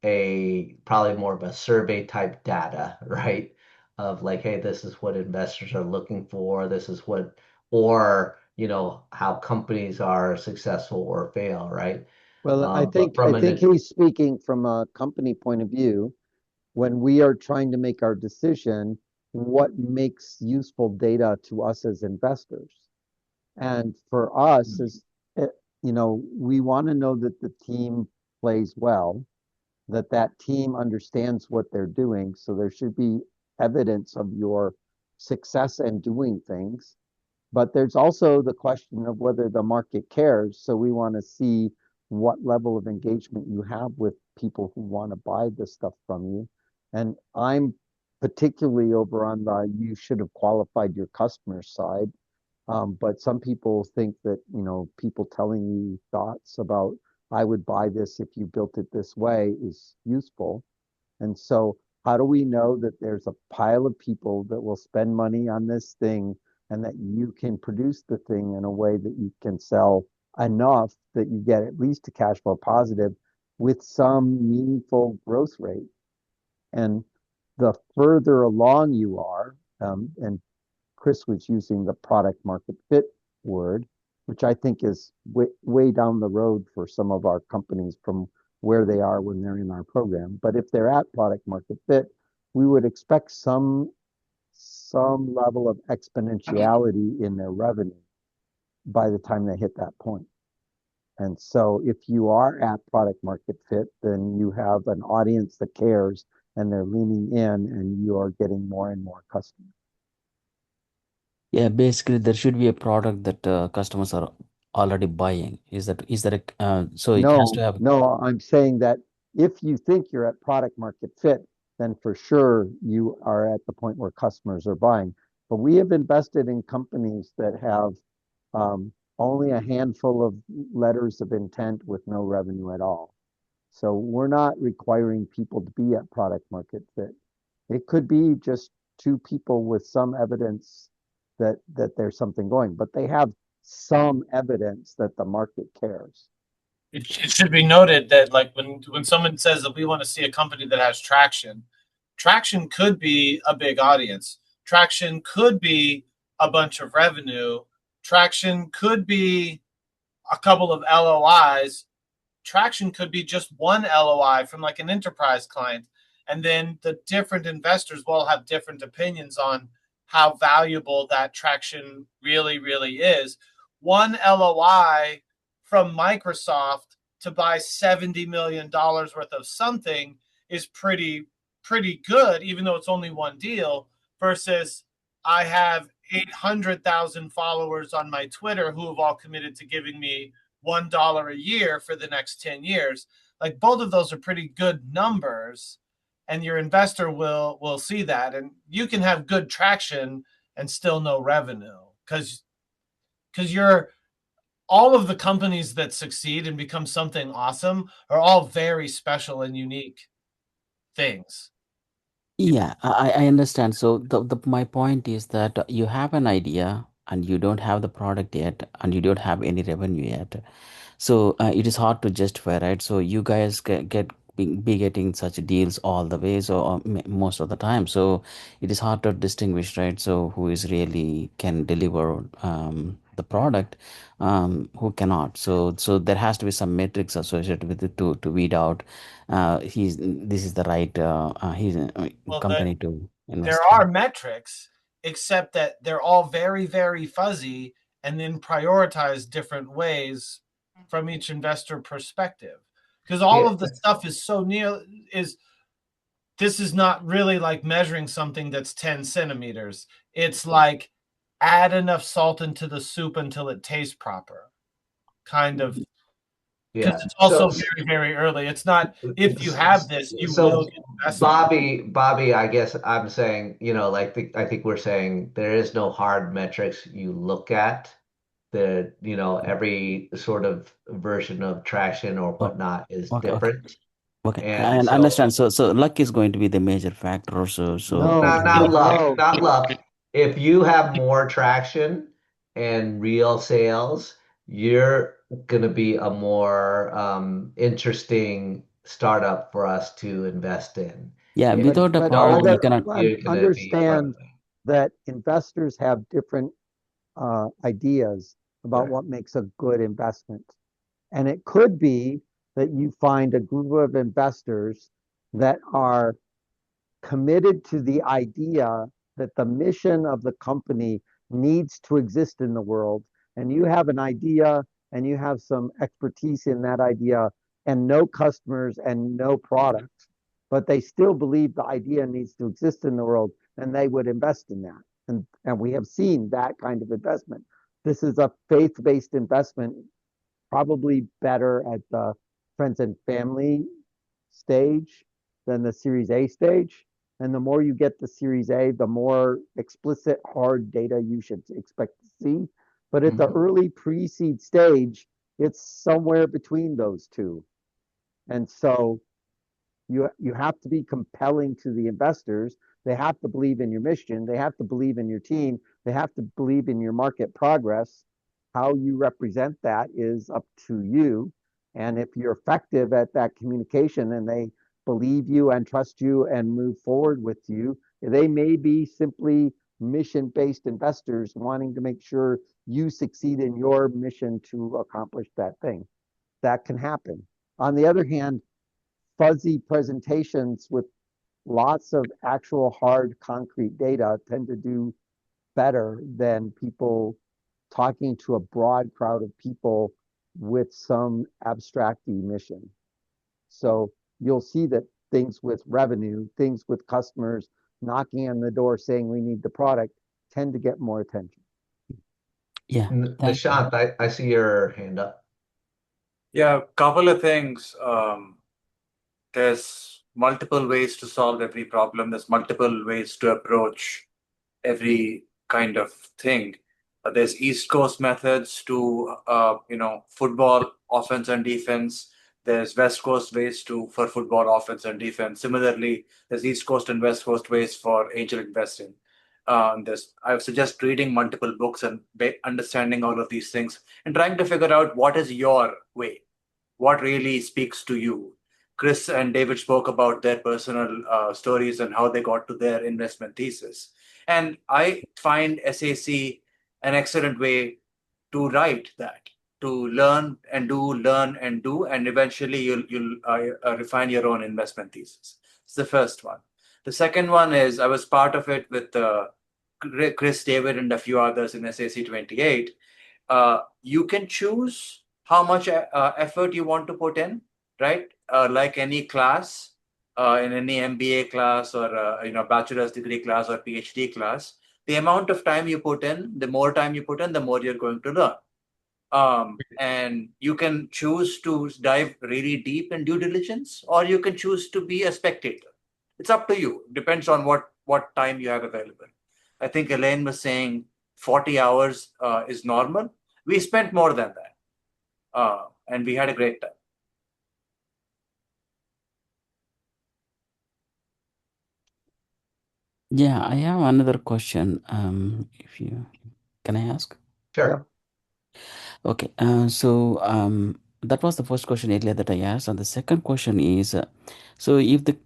a probably more of a survey type data, right? Of like, hey, this is what investors are looking for. This is what, or how companies are successful or fail, right? Well, But I from think an he's speaking from a company point of view. When we are trying to make our decision, what makes useful data to us as investors? And for us, is we want to know that the team plays well, that that team understands what they're doing. So there should be evidence of your success and doing things. But there's also the question of whether the market cares. So we want to see what level of engagement you have with people who want to buy this stuff from you. And I'm particularly over on the you should have qualified your customer side. But some people think that, people telling you thoughts about, I would buy this if you built it this way is useful. And so, how do we know that there's a pile of people that will spend money on this thing and that you can produce the thing in a way that you can sell enough that you get at least a cash flow positive with some meaningful growth rate? And the further along you are, and Chris was using the product market fit word, which I think is way down the road for some of our companies from where they are when they're in our program. But if they're at product market fit, we would expect some level of exponentiality in their revenue by the time they hit that point. And so if you are at product market fit, then you have an audience that cares and they're leaning in and you are getting more and more customers. Yeah, basically there should be a product that customers are already buying. So it has to No, have. no, I'm saying that if you think you're at product market fit, then for sure you are at the point where customers are buying. But we have invested in companies that have only a handful of letters of intent with no revenue at all. So we're not requiring people to be at product market fit. It could be just two people with some evidence that there's something going, but they have some evidence that the market cares. It should be noted that like when someone says that we want to see a company that has traction, traction could be a big audience. Traction could be a bunch of revenue. Traction could be a couple of LOIs. Traction could be just one LOI from like an enterprise client. And then the different investors will have different opinions on how valuable that traction really, really is. One LOI from Microsoft to buy $70 million worth of something is pretty good, even though it's only one deal, versus I have 800,000 followers on my Twitter who have all committed to giving me $1 a year for the next 10 years. Like both of those are pretty good numbers, and your investor will see that. And you can have good traction and still no revenue because you're all of the companies that succeed and become something awesome are all very special and unique things. Yeah, I understand. So my point is that you have an idea and you don't have the product yet and you don't have any revenue yet. So it is hard to justify, right? So you guys be getting such deals all the way, so most of the time. So it is hard to distinguish, right? So who is really can deliver the product, who cannot. So there has to be some metrics associated with it to weed out. He's this is the right he's Well, company to there invest are in. metrics, except that they're all very, very fuzzy and then prioritized different ways from each investor perspective. Because all Yeah, of the stuff is so near is this is not really like measuring something that's 10 centimeters. It's like add enough salt into the soup until it tastes proper, kind of. Because yeah. it's So, also very, very early. It's not if you have this, you will so get investment. Bobby, I guess I'm saying, I think we're saying there is no hard metrics you look at. Every sort of version of traction or Oh, whatnot is okay, okay, different. okay. I And so understand. So luck is going to be the major factor. So No, okay. not luck, no. not luck. If you have more traction and real sales, you're going to be a more interesting startup for us to invest in. Yeah, If But without a but product, you no, cannot. you're going to be understand struggling. that investors have different ideas about Right. what makes a good investment. And it could be that you find a group of investors that are committed to the idea that the mission of the company needs to exist in the world. And you have an idea and you have some expertise in that idea and no customers and no product, but they still believe the idea needs to exist in the world and they would invest in that. And we have seen that kind of investment. This is a faith based investment probably better at the friends and family stage than the Series A stage. And the more you get the Series A, the more explicit hard data you should expect to see. But at the early pre-seed stage, it's somewhere between those two. And so you have to be compelling to the investors. They have to believe in your mission. They have to believe in your team. They have to believe in your market progress. How you represent that is up to you. And if you're effective at that communication and they believe you and trust you and move forward with you, they may be simply mission-based investors wanting to make sure you succeed in your mission to accomplish that thing. That can happen. On the other hand, fuzzy presentations with lots of actual hard concrete data tend to do better than people talking to a broad crowd of people with some abstract mission. So you'll see that things with revenue, things with customers knocking on the door saying we need the product tend to get more attention. Yeah, thank you. Nishant, I see your hand up. Yeah, couple of things. There's multiple ways to solve every problem. There's multiple ways to approach every kind of thing. There's East Coast methods to, football offense and defense. There's West Coast ways for football offense and defense. Similarly, there's East Coast and West Coast ways for angel investing. I would suggest reading multiple books and understanding all of these things and trying to figure out what is your way, what really speaks to you. Chris and David spoke about their personal stories and how they got to their investment thesis. And I find SAC an excellent way to write that, to learn and do, and eventually you'll refine your own investment thesis. It's the first one. The second one is I was part of it with Chris, David, and a few others in SAC 28. You can choose how much effort you want to put in, right? Like any class, in any MBA class or bachelor's degree class or PhD class, the amount of time you put in, the more time you put in, the more you're going to learn. And you can choose to dive really deep in due diligence, or you can choose to be a spectator. It's up to you. Depends on what time you have available. I think Elaine was saying 40 hours is normal. We spent more than that, and we had a great time. Yeah, I have another question. If you can I ask? Sure. Okay, so that was the first question earlier that I asked, and the second question is, so if the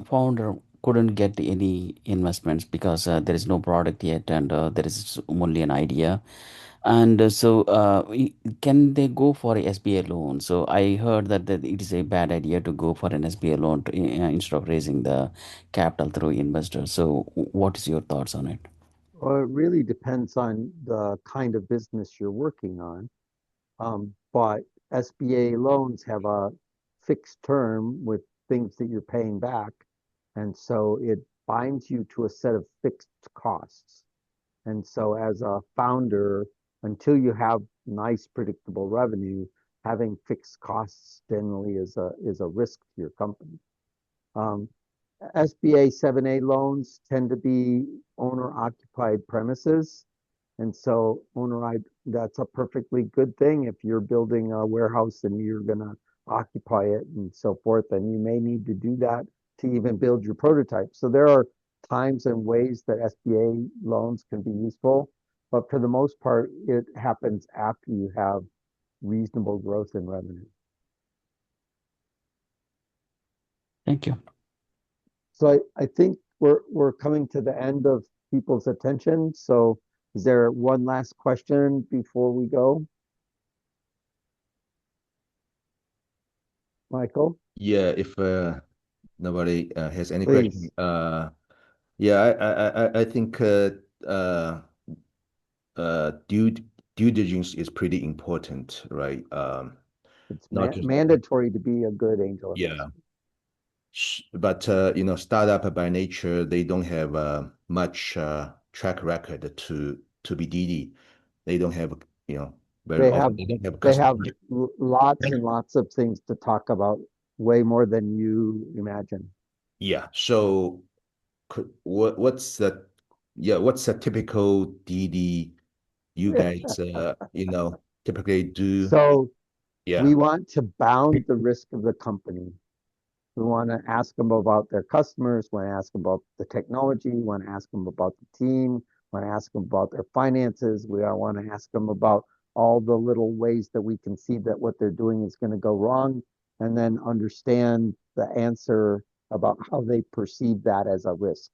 founder couldn't get any investments because there is no product yet and there is only an idea, and can they go for a SBA loan? So I heard that it is a bad idea to go for an SBA loan instead of raising the capital through investors. So what is your thoughts on it? Well, it really depends on the kind of business you're working on. But SBA loans have a fixed term with things that you're paying back. And so it binds you to a set of fixed costs. And so as a founder, until you have nice predictable revenue, having fixed costs generally is a risk to your company. SBA 7A loans tend to be owner occupied premises. And so that's a perfectly good thing. If you're building a warehouse and you're going to occupy it and so forth, then you may need to do that to even build your prototype. So there are times and ways that SBA loans can be useful, but for the most part, it happens after you have reasonable growth in revenue. Thank you. So I think we're coming to the end of people's attention. So is there one last question before we go? Michael? Yeah, if nobody has any Please. question, yeah, I think due diligence is pretty important, right? It's Not just mandatory to be a good angel yeah, investor. but startup by nature they don't have much track record to be DD. They don't have Very They often have they don't have they have customers. lots and lots of things to talk about, way more than you imagine. Yeah. So what's the typical DD you guys typically do? So Yeah. we want to bound the risk of the company. We want to ask them about their customers, want to ask them about the technology, want to ask them about the team, want to ask them about their finances. We want to ask them about all the little ways that we can see that what they're doing is going to go wrong, and then understand the answer about how they perceive that as a risk.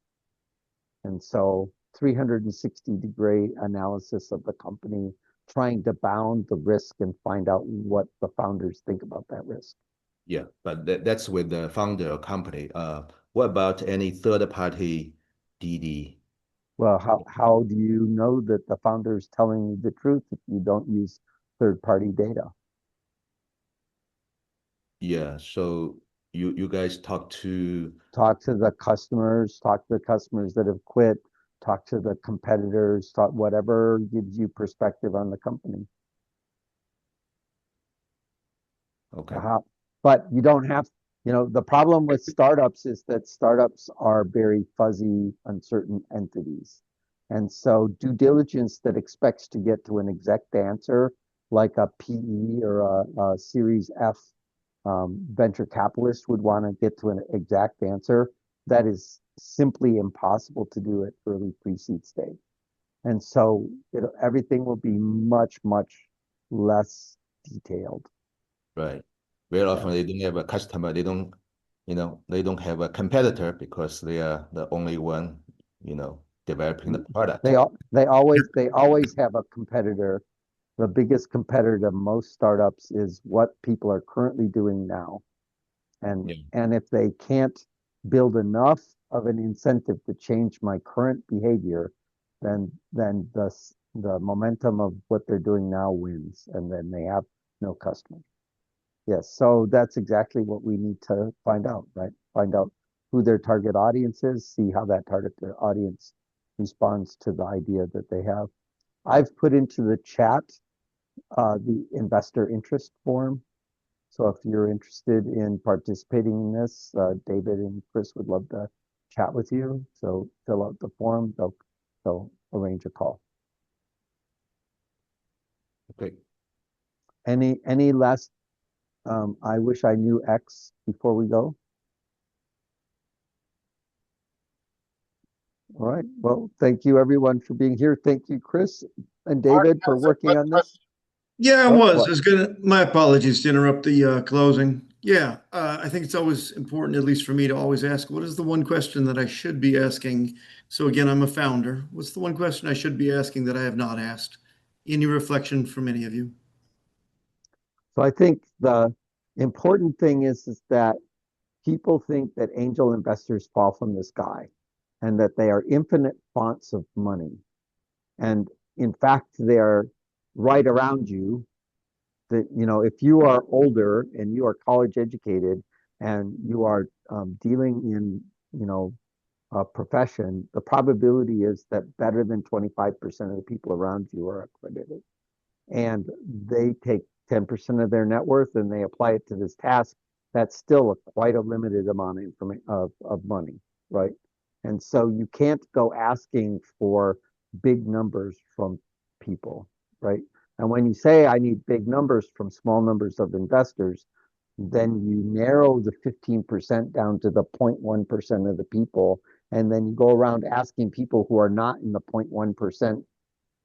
And so 360-degree analysis of the company, trying to bound the risk and find out what the founders think about that risk. Yeah, but that's with the founder company. What about any third party DD? Well, how do you know that the founder is telling you the truth if you don't use third-party data? Yeah, so you guys Talk to the customers, talk to the customers that have quit, talk to the competitors, talk whatever gives you perspective on the company. okay. But you don't have, the problem with startups is that startups are very fuzzy, uncertain entities. And so due diligence that expects to get to an exact answer, like a PE or a Series F venture capitalist would want to get to an exact answer, that is simply impossible to do at early pre-seed stage. And so everything will be much, much less detailed. Right. Very Yeah. often they don't have a customer, they don't have a competitor because they are the only one, developing the product. They always have a competitor. The biggest competitor to most startups is what people are currently doing now. Yeah. And if they can't build enough of an incentive to change my current behavior, then the momentum of what they're doing now wins, and then they have no customers. Yes, so that's exactly what we need to find out, right? Find out who their target audience is, see how that target audience responds to the idea that they have. I've put into the chat the investor interest form. So if you're interested in participating in this, David and Chris would love to chat with you. So fill out the form. They'll arrange a call. Okay. Any last I wish I knew X before we go? All right. Well, thank you everyone for being here. Thank you, Chris and Mark David, for has a working quick on this. question. Yeah, I Oh, was. what? I was gonna. My apologies to interrupt the closing. Yeah, I think it's always important, at least for me, to always ask, what is the one question that I should be asking? So again, I'm a founder. What's the one question I should be asking that I have not asked? Any reflection from any of you? So I think the important thing is that people think that angel investors fall from the sky and that they are infinite fonts of money. And in fact, they are right around you. That, if you are older and you are college educated and you are dealing in, a profession, the probability is that better than 25% of the people around you are accredited. And they take 10% of their net worth and they apply it to this task. That's still quite a limited amount of information of money, right? And so you can't go asking for big numbers from people, right? And when you say I need big numbers from small numbers of investors, then you narrow the 15% down to the 0.1% of the people. And then you go around asking people who are not in the 0.1%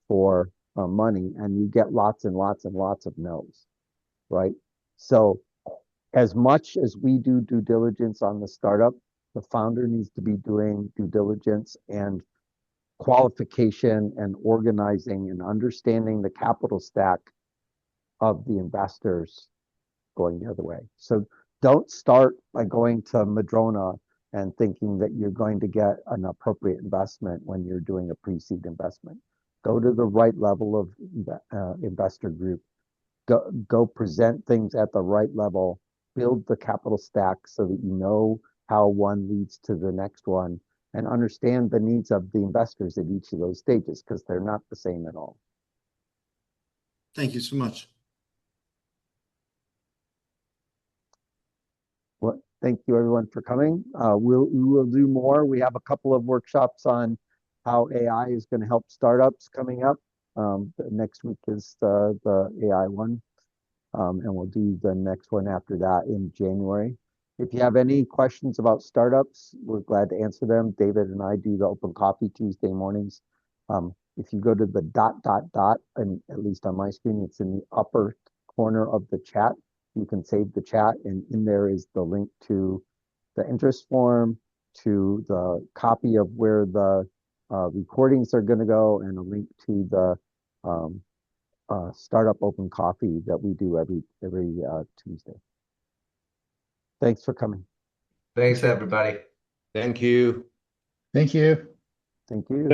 for money, and you get lots and lots and lots of no's, right? So as much as we do due diligence on the startup, the founder needs to be doing due diligence and qualification and organizing and understanding the capital stack of the investors going the other way. So don't start by going to Madrona and thinking that you're going to get an appropriate investment when you're doing a pre-seed investment. Go to the right level of investor group. Go present things at the right level. Build the capital stack so that you know how one leads to the next one, and understand the needs of the investors at each of those stages, because they're not the same at all. Thank you so much. Well, thank you everyone for coming. We will do more. We have a couple of workshops on how AI is going to help startups coming up. Next week is the AI one, and we'll do the next one after that in January. If you have any questions about startups, we're glad to answer them. David and I do the open coffee Tuesday mornings. If you go to the ... and at least on my screen, it's in the upper corner of the chat. You can save the chat, and in there is the link to the interest form, to the copy of where the recordings are going to go, and a link to the startup open coffee that we do every Tuesday. Thanks for coming. Thanks, everybody. Thank you. Thank you. Thank you.